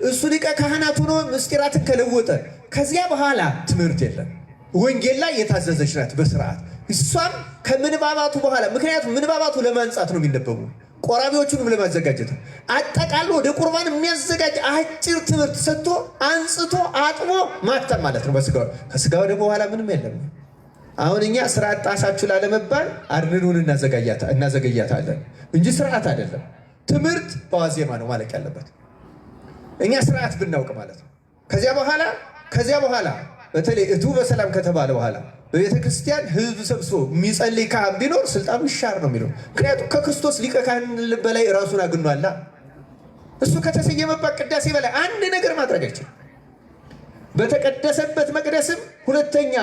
እሱ ሊቀ ካህናት ሆኖ ምስጢራትን ከለወጠ ከዚያ በኋላ ትምህርት የለም። ወንጌል ላይ የታዘዘች ናት በስርዓት እሷም ከምንባባቱ በኋላ። ምክንያቱም ምንባባቱ ለማንጻት ነው የሚነበቡ፣ ቆራቢዎቹንም ለማዘጋጀት አጠቃሎ ወደ ቁርባን የሚያዘጋጅ አጭር ትምህርት ሰጥቶ አንጽቶ አጥቦ ማተም ማለት ነው በስጋው። ከስጋው ደግሞ በኋላ ምንም የለም። አሁን እኛ ስርዓት ጣሳችሁ ላለመባል አድንኑን እናዘገያታለን እንጂ ስርዓት አይደለም። ትምህርት በዋዜማ ነው ማለቅ ያለበት፣ እኛ ስርዓት ብናውቅ ማለት ነው። ከዚያ በኋላ በተለይ እቱ በሰላም ከተባለ በኋላ በቤተ ክርስቲያን ህዝብ ሰብስቦ የሚጸልይ ካህን ቢኖር ስልጣኑ ይሻር ነው የሚለው። ምክንያቱም ከክርስቶስ ሊቀ ካህን በላይ ራሱን አግኗላ። እሱ ከተሰየመባት ቅዳሴ በላይ አንድ ነገር ማድረግ አይችልም። በተቀደሰበት መቅደስም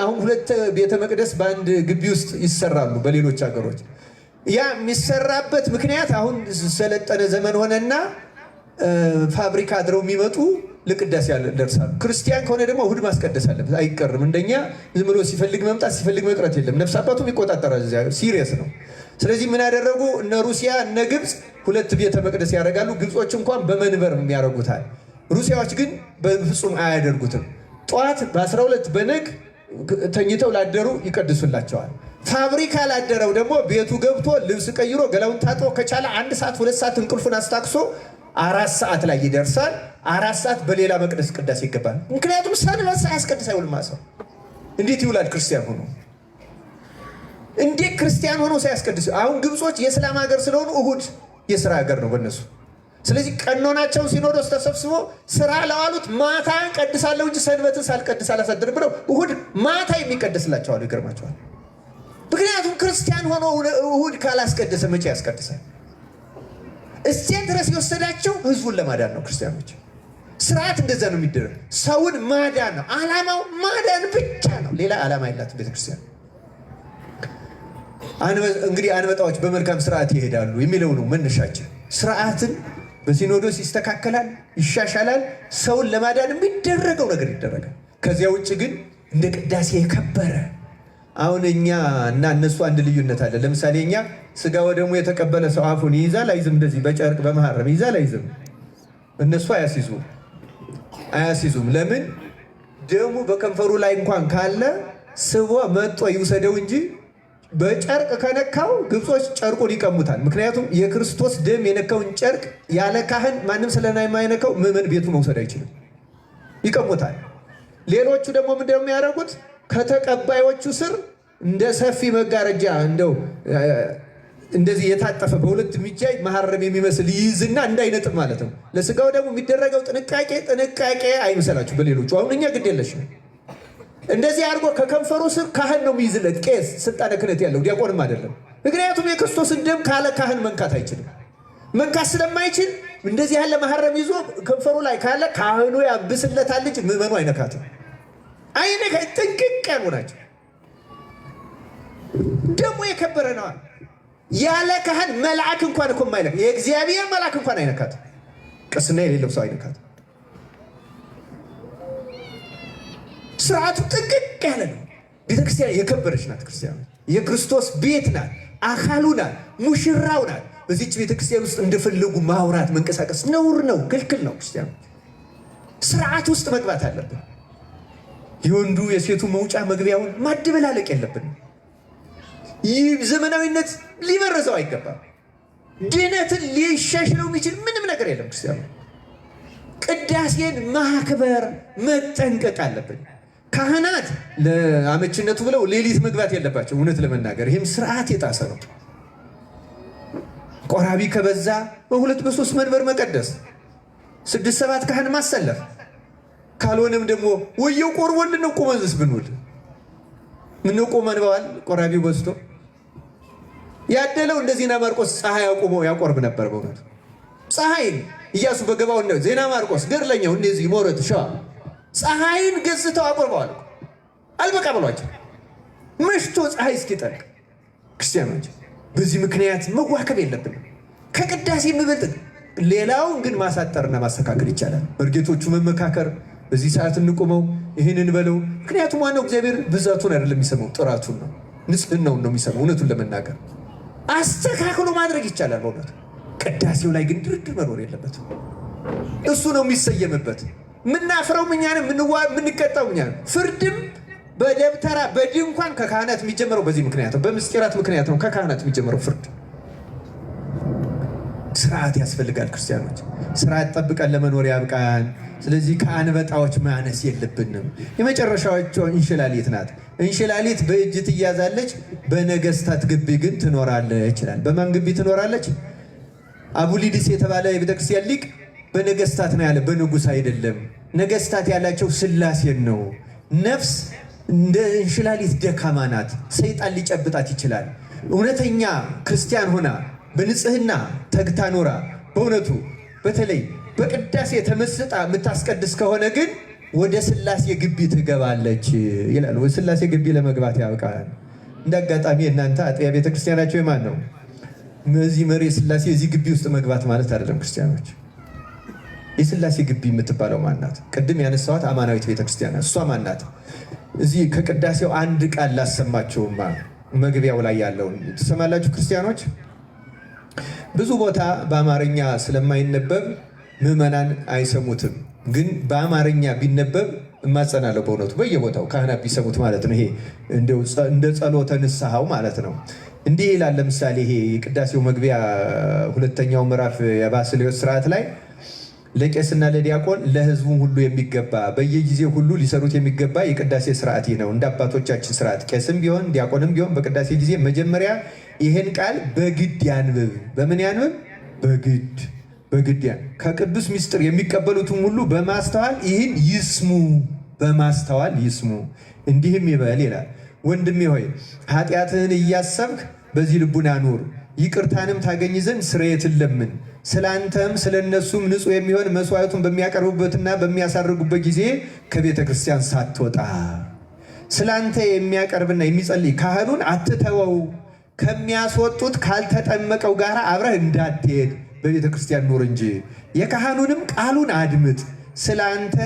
አሁን ሁለት ቤተ መቅደስ በአንድ ግቢ ውስጥ ይሰራሉ በሌሎች ሀገሮች። ያ የሚሰራበት ምክንያት አሁን ሰለጠነ ዘመን ሆነና ፋብሪካ አድረው የሚመጡ ለቅዳሴ ደርሳሉ። ክርስቲያን ከሆነ ደግሞ እሑድ ማስቀደስ አለበት፣ አይቀርም። እንደኛ ዝም ብሎ ሲፈልግ መምጣት ሲፈልግ መቅረት የለም። ነፍስ አባቱም ይቆጣጠራል። ሲሪየስ ነው። ስለዚህ ምን ያደረጉ እነ ሩሲያ እነ ግብፅ ሁለት ቤተ መቅደስ ያደርጋሉ። ግብጾች እንኳን በመንበር የሚያደርጉታል። ሩሲያዎች ግን በፍጹም አያደርጉትም። ጠዋት በ12 በነግ ተኝተው ላደሩ ይቀድሱላቸዋል። ፋብሪካ ላደረው ደግሞ ቤቱ ገብቶ ልብስ ቀይሮ ገላውን ታጥቦ ከቻለ 1 ሰዓት 2 ሰዓት እንቅልፉን አስታክሶ 4 ሰዓት ላይ ይደርሳል። 4 ሰዓት በሌላ መቅደስ ቅዳሴ ይገባል። ምክንያቱም ሰንበት ሳያስቀድስ አይውልም ሰው። እንዴት ይውላል ክርስቲያን ሆኖ? እንዴት ክርስቲያን ሆኖ ሳያስቀድስ? አሁን ግብጾች የእስላም ሀገር ስለሆኑ እሑድ የስራ ሀገር ነው በእነሱ። ስለዚህ ቀኖናቸው ሲኖዶስ ተሰብስቦ ስራ ለዋሉት ማታ ቀድሳለሁ እንጂ ሰንበትን ሳልቀድስ አላሳድርም ብለው እሑድ ማታ የሚቀድስላቸዋል። ይገርማቸዋል። ምክንያቱም ክርስቲያን ሆኖ እሑድ ካላስቀደሰ መቼ ያስቀድሳል? እዚያ ድረስ የወሰዳቸው ህዝቡን ለማዳን ነው። ክርስቲያኖች ስርዓት እንደዛ ነው የሚደረግ። ሰውን ማዳን ነው ዓላማው፣ ማዳን ብቻ ነው። ሌላ ዓላማ የላትም ቤተክርስቲያን። እንግዲህ አንበጣዎች በመልካም ስርዓት ይሄዳሉ የሚለው ነው መነሻችን። ስርዓትን በሲኖዶስ ይስተካከላል፣ ይሻሻላል። ሰውን ለማዳን የሚደረገው ነገር ይደረጋል። ከዚያ ውጭ ግን እንደ ቅዳሴ የከበረ አሁን እኛ እና እነሱ አንድ ልዩነት አለ። ለምሳሌ እኛ ስጋ ወደሙ የተቀበለ ሰው አፉን ይይዛል አይዝም? እንደዚህ በጨርቅ በመሐረብ ይይዛል አይዝም? እነሱ አያስይዙም። ለምን? ደሙ በከንፈሩ ላይ እንኳን ካለ ስቦ መጦ ይውሰደው እንጂ በጨርቅ ከነካው ግብጾች ጨርቁን ይቀሙታል። ምክንያቱም የክርስቶስ ደም የነካውን ጨርቅ ያለ ካህን ማንም ስለማይነካው ምዕመን ቤቱ መውሰድ አይችልም፣ ይቀሙታል። ሌሎቹ ደግሞ ምንድነው የሚያደርጉት? ከተቀባዮቹ ስር እንደ ሰፊ መጋረጃ እንደዚህ የታጠፈ በሁለት የሚጃይ መሐረብ የሚመስል ይይዝና እንዳይነጥብ ማለት ነው። ለስጋው ደግሞ የሚደረገው ጥንቃቄ አይመስላችሁ በሌሎቹ። አሁን እኛ ግድ የለሽ ነው። እንደዚህ አድርጎ ከከንፈሩ ስር ካህን ነው የሚይዝለት፣ ቄስ ስልጣነ ክህነት ያለው ዲያቆንም አይደለም። ምክንያቱም የክርስቶስን ደም ካለ ካህን መንካት አይችልም። መንካት ስለማይችል እንደዚህ ያለ መሐረብ ይዞ ከንፈሩ ላይ ካለ ካህኑ ያብስለታል እንጂ ምዕመኑ አይነካትም። ጥንቅቅ ያሉ ናቸው። ደግሞ የከበረ ነዋል። ያለ ካህን መልአክ እንኳን እኮ የማይነካ የእግዚአብሔር መልአክ እንኳን አይነካት። ቅስና የሌለው ሰው አይነካት። ስርዓቱ ጥንቅቅ ያለ ነው። ቤተክርስቲያን የከበረች ናት። ክርስቲያን የክርስቶስ ቤት ናት፣ አካሉ ናት፣ ሙሽራው ናት። በዚች ቤተክርስቲያን ውስጥ እንደፈለጉ ማውራት መንቀሳቀስ ነውር ነው፣ ክልክል ነው። ክርስቲያን ስርዓት ውስጥ መግባት አለብን። የወንዱ የሴቱ መውጫ መግቢያውን ማደበላለቅ የለብን። ይህ ዘመናዊነት ሊበረዘው አይገባም። ድነትን ሊሻሽለው የሚችል ምንም ነገር የለም። ክርስቲያኑ ቅዳሴን ማክበር መጠንቀቅ አለብን። ካህናት ለአመችነቱ ብለው ሌሊት መግባት የለባቸው። እውነት ለመናገር ይህም ስርዓት የጣሰ ነው። ቆራቢ ከበዛ በሁለት በሶስት መንበር መቀደስ፣ 6-7 ካህን ማሰለፍ፣ ካልሆነም ደግሞ ወየው ቆርቦልን ነው ቆመንስ ብንውል ምን ነው ቆመን በዋል ቆራቢው በዝቶ ያደለው እንደዚህ ዜና ማርቆስ ፀሐይ አቁሞ ያቆርብ ነበር። በእውነቱ ፀሐይን ኢያሱ በገባው ነው ዜና ማርቆስ ገድለኛው እንደዚህ ሞረት ሸዋ ፀሐይን ገዝተው አቆርበዋል። አልበቃ ብሏቸው መሽቶ ፀሐይ እስኪጠልቅ ክርስቲያኖች በዚህ ምክንያት መዋከብ የለብንም። ከቅዳሴ የሚበልጥ ሌላውን ግን ማሳጠርና ማስተካከል ይቻላል። መርጌቶቹ መመካከር፣ በዚህ ሰዓት እንቆመው፣ ይህንን በለው። ምክንያቱም ዋናው እግዚአብሔር ብዛቱን አይደለም የሚሰማው ጥራቱን ነው፣ ንጽህናውን ነው የሚሰማው። እውነቱን ለመናገር አስተካክሎ ማድረግ ይቻላል። በእውነቱ ቅዳሴው ላይ ግን ድርድር መኖር የለበትም። እሱ ነው የሚሰየምበት። ምናፍረው እኛንም ምንቀጣው እኛ። ፍርድም በደብተራ በድንኳን ከካህናት የሚጀምረው በዚህ ምክንያት ነው፣ በምስጢራት ምክንያት ነው ከካህናት የሚጀምረው ፍርድ። ስርዓት ያስፈልጋል ክርስቲያኖች። ስርዓት ጠብቀን ለመኖር ያብቃን። ስለዚህ ከአንበጣዎች ማነስ የለብንም። የመጨረሻዎቹ እንሽላሊት ናት። እንሽላሊት በእጅ ትያዛለች፣ በነገስታት ግቢ ግን ትኖራለች ይላል። በማን ግቢ ትኖራለች? አቡሊድስ የተባለ የቤተክርስቲያን ሊቅ በነገስታት ነው ያለ፣ በንጉስ አይደለም። ነገስታት ያላቸው ስላሴን ነው። ነፍስ እንደ እንሽላሊት ደካማ ናት። ሰይጣን ሊጨብጣት ይችላል። እውነተኛ ክርስቲያን ሆና በንጽህና ተግታ ኖራ በእውነቱ በተለይ በቅዳሴ ተመስጣ የምታስቀድስ ከሆነ ግን ወደ ስላሴ ግቢ ትገባለች ይላል። ወደ ስላሴ ግቢ ለመግባት ያብቃል። እንደ አጋጣሚ እናንተ አጥቢያ ቤተክርስቲያናቸው የማን ነው? እዚህ መሪ ስላሴ እዚህ ግቢ ውስጥ መግባት ማለት አይደለም ክርስቲያኖች። የስላሴ ግቢ የምትባለው ማናት? ቅድም ያነሳዋት አማናዊት ቤተክርስቲያን እሷ ማናት? እዚህ ከቅዳሴው አንድ ቃል ላሰማችሁማ። መግቢያው ላይ ያለውን ትሰማላችሁ ክርስቲያኖች። ብዙ ቦታ በአማርኛ ስለማይነበብ ምዕመናን አይሰሙትም። ግን በአማርኛ ቢነበብ እማጸናለሁ በእውነቱ በየቦታው ካህናት ቢሰሙት ማለት ነው። ይሄ እንደ ጸሎተ ንስሐው ማለት ነው። እንዲህ ይላል። ለምሳሌ ይሄ የቅዳሴው መግቢያ ሁለተኛው ምዕራፍ የባስልዮስ ስርዓት ላይ ለቄስና ለዲያቆን ለሕዝቡም ሁሉ የሚገባ በየጊዜው ሁሉ ሊሰሩት የሚገባ የቅዳሴ ስርዓት ይህ ነው። እንደ አባቶቻችን ስርዓት ቄስም ቢሆን ዲያቆንም ቢሆን በቅዳሴ ጊዜ መጀመሪያ ይህን ቃል በግድ ያንብብ። በምን ያንብብ? በግድ ከቅዱስ ምስጢር የሚቀበሉትም ሁሉ በማስተዋል ይህን ይስሙ፣ በማስተዋል ይስሙ። እንዲህም ይበል ይላል፣ ወንድሜ ሆይ ኃጢአትህን እያሰብክ በዚህ ልቡና ኑር፣ ይቅርታንም ታገኝ ዘንድ ስርየትን ለምን። ስለ አንተም ስለ እነሱም ንጹሕ የሚሆን መስዋዕቱን በሚያቀርቡበትና በሚያሳርጉበት ጊዜ ከቤተ ክርስቲያን ሳትወጣ ስለ አንተ የሚያቀርብና የሚጸልይ ካህኑን አትተወው። ከሚያስወጡት ካልተጠመቀው ጋር አብረህ እንዳትሄድ በቤተ ክርስቲያን ኑር እንጂ። የካህኑንም ቃሉን አድምጥ። ስለ አንተ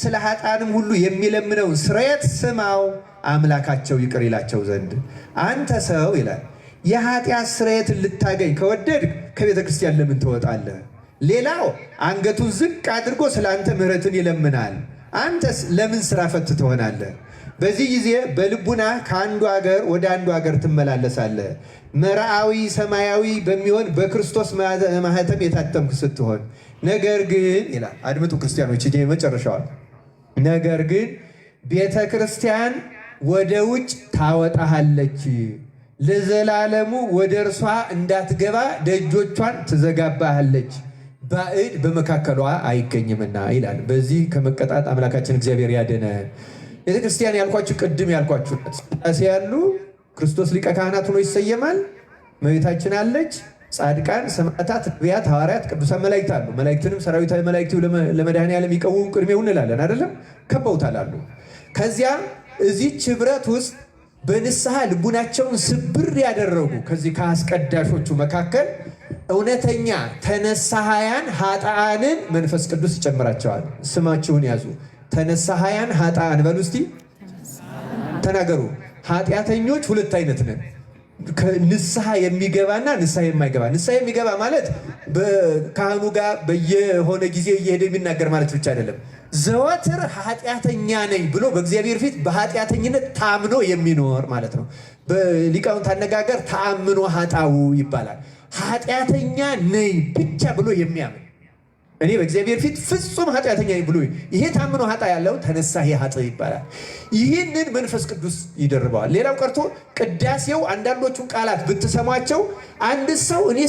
ስለ ኃጥአንም ሁሉ የሚለምነውን ስርየት ስማው፣ አምላካቸው ይቅር ይላቸው ዘንድ። አንተ ሰው ይላል የኃጢአት ስርየትን ልታገኝ ከወደድ ከቤተ ክርስቲያን ለምን ትወጣለህ? ሌላው አንገቱን ዝቅ አድርጎ ስለ አንተ ምሕረትን ይለምናል። አንተስ ለምን ስራ ፈት ትሆናለህ? በዚህ ጊዜ በልቡና ከአንዱ ሀገር ወደ አንዱ ሀገር ትመላለሳለህ። መርአዊ ሰማያዊ በሚሆን በክርስቶስ ማህተም የታተምክ ስትሆን፣ ነገር ግን ይላል አድምጡ ክርስቲያኖች፣ መጨረሻዋል። ነገር ግን ቤተ ክርስቲያን ወደ ውጭ ታወጣሃለች፣ ለዘላለሙ ወደ እርሷ እንዳትገባ ደጆቿን ትዘጋባሃለች፣ ባዕድ በመካከሏ አይገኝምና ይላል። በዚህ ከመቀጣት አምላካችን እግዚአብሔር ያድነን። ቤተ ክርስቲያን ያልኳችሁ ቅድም ያልኳችሁ ስላሴ ያሉ ክርስቶስ ሊቀ ካህናት ሆኖ ይሰየማል። እመቤታችን አለች፣ ጻድቃን፣ ሰማዕታት፣ ነቢያት፣ ሐዋርያት፣ ቅዱሳን መላእክት አሉ። መላእክትንም ሰራዊታዊ መላእክት ለመድኃኔዓለም ይቀውሙ ቅድሜው እንላለን አይደለም? ከበውታል አሉ። ከዚያ እዚህች ህብረት ውስጥ በንስሐ ልቡናቸውን ስብር ያደረጉ ከዚህ ከአስቀዳሾቹ መካከል እውነተኛ ተነሳሃያን ኃጥአንን መንፈስ ቅዱስ ይጨምራቸዋል። ስማችሁን ያዙ። ተነሳሃያን ኃጥአን በሉ እስቲ ተናገሩ። ኃጢአተኞች ሁለት አይነት ነን። ንስሐ የሚገባና ንስሐ የማይገባ። ንስሐ የሚገባ ማለት በካህኑ ጋር በየሆነ ጊዜ እየሄደ የሚናገር ማለት ብቻ አይደለም። ዘወትር ኃጢአተኛ ነኝ ብሎ በእግዚአብሔር ፊት በኃጢአተኝነት ታምኖ የሚኖር ማለት ነው። በሊቃውንት አነጋገር ተአምኖ ኃጣው ይባላል። ኃጢአተኛ ነኝ ብቻ ብሎ የሚያምን እኔ በእግዚአብሔር ፊት ፍጹም ኃጢአተኛ ነኝ ብሎ ይሄ ታምኖ ኃጣ ያለው ተነሳሂ ኃጥእ ይባላል። ይህንን መንፈስ ቅዱስ ይደርበዋል። ሌላው ቀርቶ ቅዳሴው አንዳንዶቹን ቃላት ብትሰሟቸው አንድ ሰው እኔ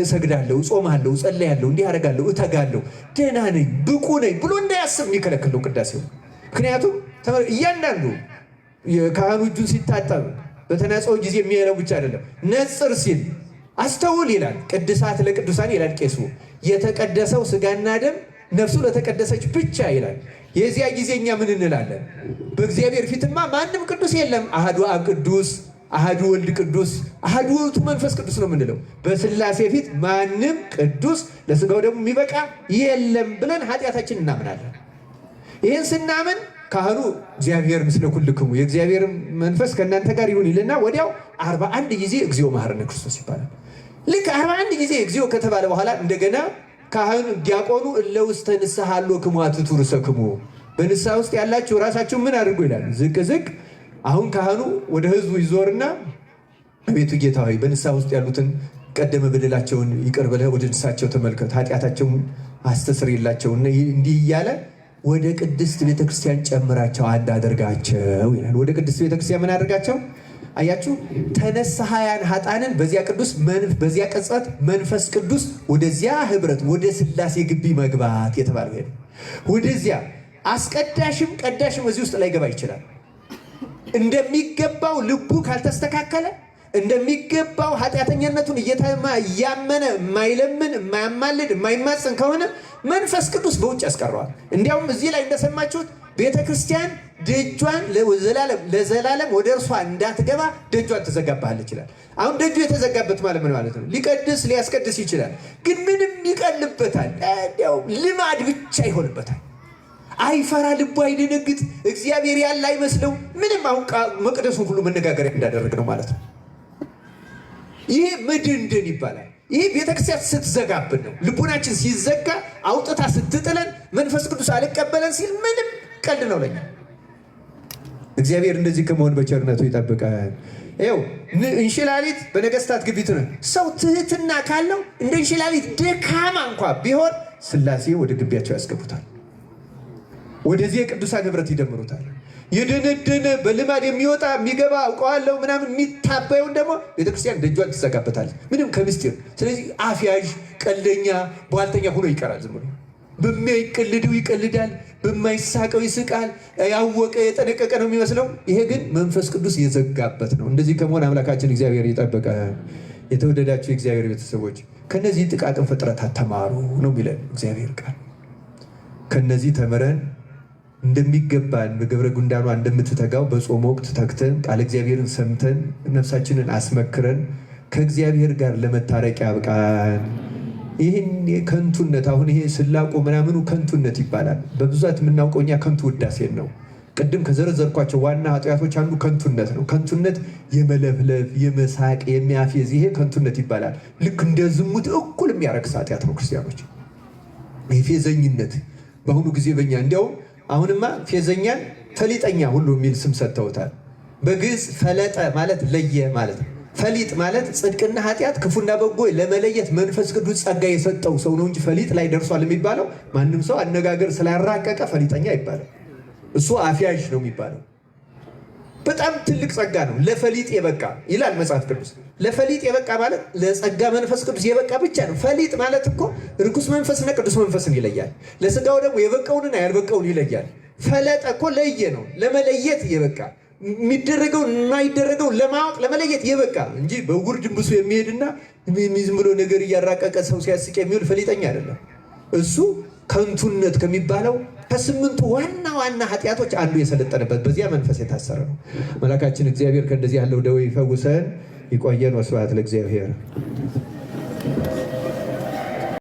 እሰግዳለሁ፣ እጾማለሁ፣ እጸልያለሁ፣ እንዲህ አደርጋለሁ፣ እተጋለሁ፣ ደህና ነኝ፣ ብቁ ነኝ ብሎ እንዳያስብ የሚከለክል ነው ቅዳሴው። ምክንያቱም እያንዳንዱ ካህኑ እጁን ሲታጠብ በተናጽኦ ጊዜ የሚያለው ብቻ አይደለም፣ ነጽር ሲል አስተውል ይላል። ቅድሳት ለቅዱሳን ይላል ቄሱ። የተቀደሰው ስጋና ደም ነፍሱ ለተቀደሰች ብቻ ይላል። የዚያ ጊዜ እኛ ምን እንላለን? በእግዚአብሔር ፊትማ ማንም ቅዱስ የለም፣ አሐዱ አብ ቅዱስ፣ አሐዱ ወልድ ቅዱስ፣ አሐዱ ውእቱ መንፈስ ቅዱስ ነው የምንለው። በሥላሴ ፊት ማንም ቅዱስ ለስጋው ደግሞ የሚበቃ የለም ብለን ኃጢአታችን እናምናለን። ይህን ስናምን ካህኑ እግዚአብሔር ምስለ ኩልክሙ የእግዚአብሔር መንፈስ ከእናንተ ጋር ይሁን ይልና ወዲያው 41 ጊዜ እግዚኦ መሐረነ ክርስቶስ ይባላል። ልክ 41 ጊዜ እግዚኦ ከተባለ በኋላ እንደገና ካህኑ ዲያቆኑ እለ ውስተ ንስሐ ሀሎክሙ አትቱ ርእሰክሙ፣ በንስሐ ውስጥ ያላችሁ ራሳችሁ ምን አድርጎ ይላል፣ ዝቅ ዝቅ። አሁን ካህኑ ወደ ህዝቡ ይዞርና አቤቱ ጌታ ሆይ በንስሐ ውስጥ ያሉትን ቀደመ በደላቸውን ይቅር ብለህ ወደ ንስሐቸው ተመልከት፣ ኃጢአታቸውን አስተስርይላቸው እንዲህ እያለ ወደ ቅድስት ቤተክርስቲያን ጨምራቸው አንድ አድርጋቸው ይላል። ወደ ቅድስት ቤተክርስቲያን ምን አድርጋቸው? አያችሁ፣ ተነሳሃያን ኃጣንን በዚያ ቅጽበት መንፈስ ቅዱስ ወደዚያ ህብረት ወደ ሥላሴ ግቢ መግባት የተባለው ይሄ። ወደዚያ አስቀዳሽም ቀዳሽም እዚህ ውስጥ ላይገባ ይችላል። እንደሚገባው ልቡ ካልተስተካከለ እንደሚገባው ኃጢአተኛነቱን እያመነ የማይለምን የማያማልድ የማይማጽን ከሆነ መንፈስ ቅዱስ በውጭ ያስቀረዋል። እንዲያውም እዚህ ላይ እንደሰማችሁት ቤተ ክርስቲያን ደጇን ለዘላለም ወደ እርሷ እንዳትገባ ደጇን ትዘጋባለች ይላል። አሁን ደጁ የተዘጋበት ማለት ምን ማለት ነው? ሊቀድስ ሊያስቀድስ ይችላል፣ ግን ምንም ይቀልበታል። ልማድ ብቻ ይሆንበታል። አይፈራ፣ ልቡ አይደነግጥ፣ እግዚአብሔር ያለ አይመስለው። ምንም አሁን መቅደሱን ሁሉ መነጋገሪያ እንዳደረግ ነው ማለት ነው። ይሄ መደንደን ይባላል። ይህ ቤተክርስቲያን ስትዘጋብን ነው። ልቡናችን ሲዘጋ አውጥታ ስትጥለን መንፈስ ቅዱስ አልቀበለን ሲል ምንም ቀልድ ነው ለኛ። እግዚአብሔር እንደዚህ ከመሆን በቸርነቱ ይጠብቃል። ይኸው እንሽላሊት በነገስታት ግቢት ነው። ሰው ትህትና ካለው እንደ እንሽላሊት ደካማ እንኳ ቢሆን ሥላሴ ወደ ግቢያቸው ያስገቡታል። ወደዚህ የቅዱሳን ህብረት ይደምሩታል። የደነደነ በልማድ የሚወጣ የሚገባ አውቀዋለሁ ምናምን የሚታበየውን ደግሞ ቤተክርስቲያን ደጇን ትዘጋበታለች፣ ምንም ከምስጢር። ስለዚህ አፍያዥ፣ ቀልደኛ፣ ቧልተኛ ሆኖ ይቀራል። ዝም ብሎ በሚያይቀልደው ይቀልዳል፣ በማይሳቀው ይስቃል። ያወቀ የጠነቀቀ ነው የሚመስለው። ይሄ ግን መንፈስ ቅዱስ የዘጋበት ነው። እንደዚህ ከመሆን አምላካችን እግዚአብሔር ይጠብቃል። የተወደዳችሁ የእግዚአብሔር ቤተሰቦች ከነዚህ ጥቃቅን ፍጥረታት ተማሩ ነው የሚለን እግዚአብሔር ቃል። ከነዚህ ተምረን እንደሚገባን በገብረ ጉንዳኗ እንደምትተጋው በጾም ወቅት ተግተን ቃል እግዚአብሔርን ሰምተን ነፍሳችንን አስመክረን ከእግዚአብሔር ጋር ለመታረቅ ያብቃን። ይህን ከንቱነት አሁን ይሄ ስላቁ ምናምኑ ከንቱነት ይባላል። በብዛት የምናውቀው እኛ ከንቱ ውዳሴን ነው። ቅድም ከዘረዘርኳቸው ዋና ኃጢአቶች አንዱ ከንቱነት ነው። ከንቱነት የመለፍለፍ፣ የመሳቅ፣ የሚያፌዝ ይሄ ከንቱነት ይባላል። ልክ እንደ ዝሙት እኩል የሚያረክስ ኃጢአት ነው። ክርስቲያኖች ፌዘኝነት በአሁኑ ጊዜ በኛ እንዲያውም አሁንማ ፌዘኛን ፈሊጠኛ ሁሉ የሚል ስም ሰጥተውታል። በግዕዝ ፈለጠ ማለት ለየ ማለት ነው። ፈሊጥ ማለት ጽድቅና ኃጢአት ክፉና በጎ ለመለየት መንፈስ ቅዱስ ጸጋ የሰጠው ሰው ነው እንጂ ፈሊጥ ላይ ደርሷል የሚባለው ማንም ሰው አነጋገር ስላራቀቀ ፈሊጠኛ ይባላል። እሱ አፍያዥ ነው የሚባለው። በጣም ትልቅ ጸጋ ነው። ለፈሊጥ የበቃ ይላል መጽሐፍ ቅዱስ። ለፈሊጥ የበቃ ማለት ለጸጋ መንፈስ ቅዱስ የበቃ ብቻ ነው። ፈሊጥ ማለት እኮ ርኩስ መንፈስና ቅዱስ መንፈስን ይለያል። ለስጋው ደግሞ የበቃውንና ያልበቃውን ይለያል። ፈለጠ እኮ ለየ ነው፣ ለመለየት የበቃ የሚደረገውን የማይደረገውን ለማወቅ ለመለየት የበቃ እንጂ በውር ድንብሱ የሚሄድና ዝም ብሎ ነገር እያራቀቀ ሰው ሲያስቅ የሚውል ፈሊጠኛ አይደለም። እሱ ከንቱነት ከሚባለው ከስምንቱ ዋና ዋና ኃጢአቶች አንዱ የሰለጠነበት በዚያ መንፈስ የታሰረ ነው። አምላካችን እግዚአብሔር ከእንደዚህ ያለው ደዌ ይፈውሰን፣ ይቆየን። ወስብሐት ለእግዚአብሔር።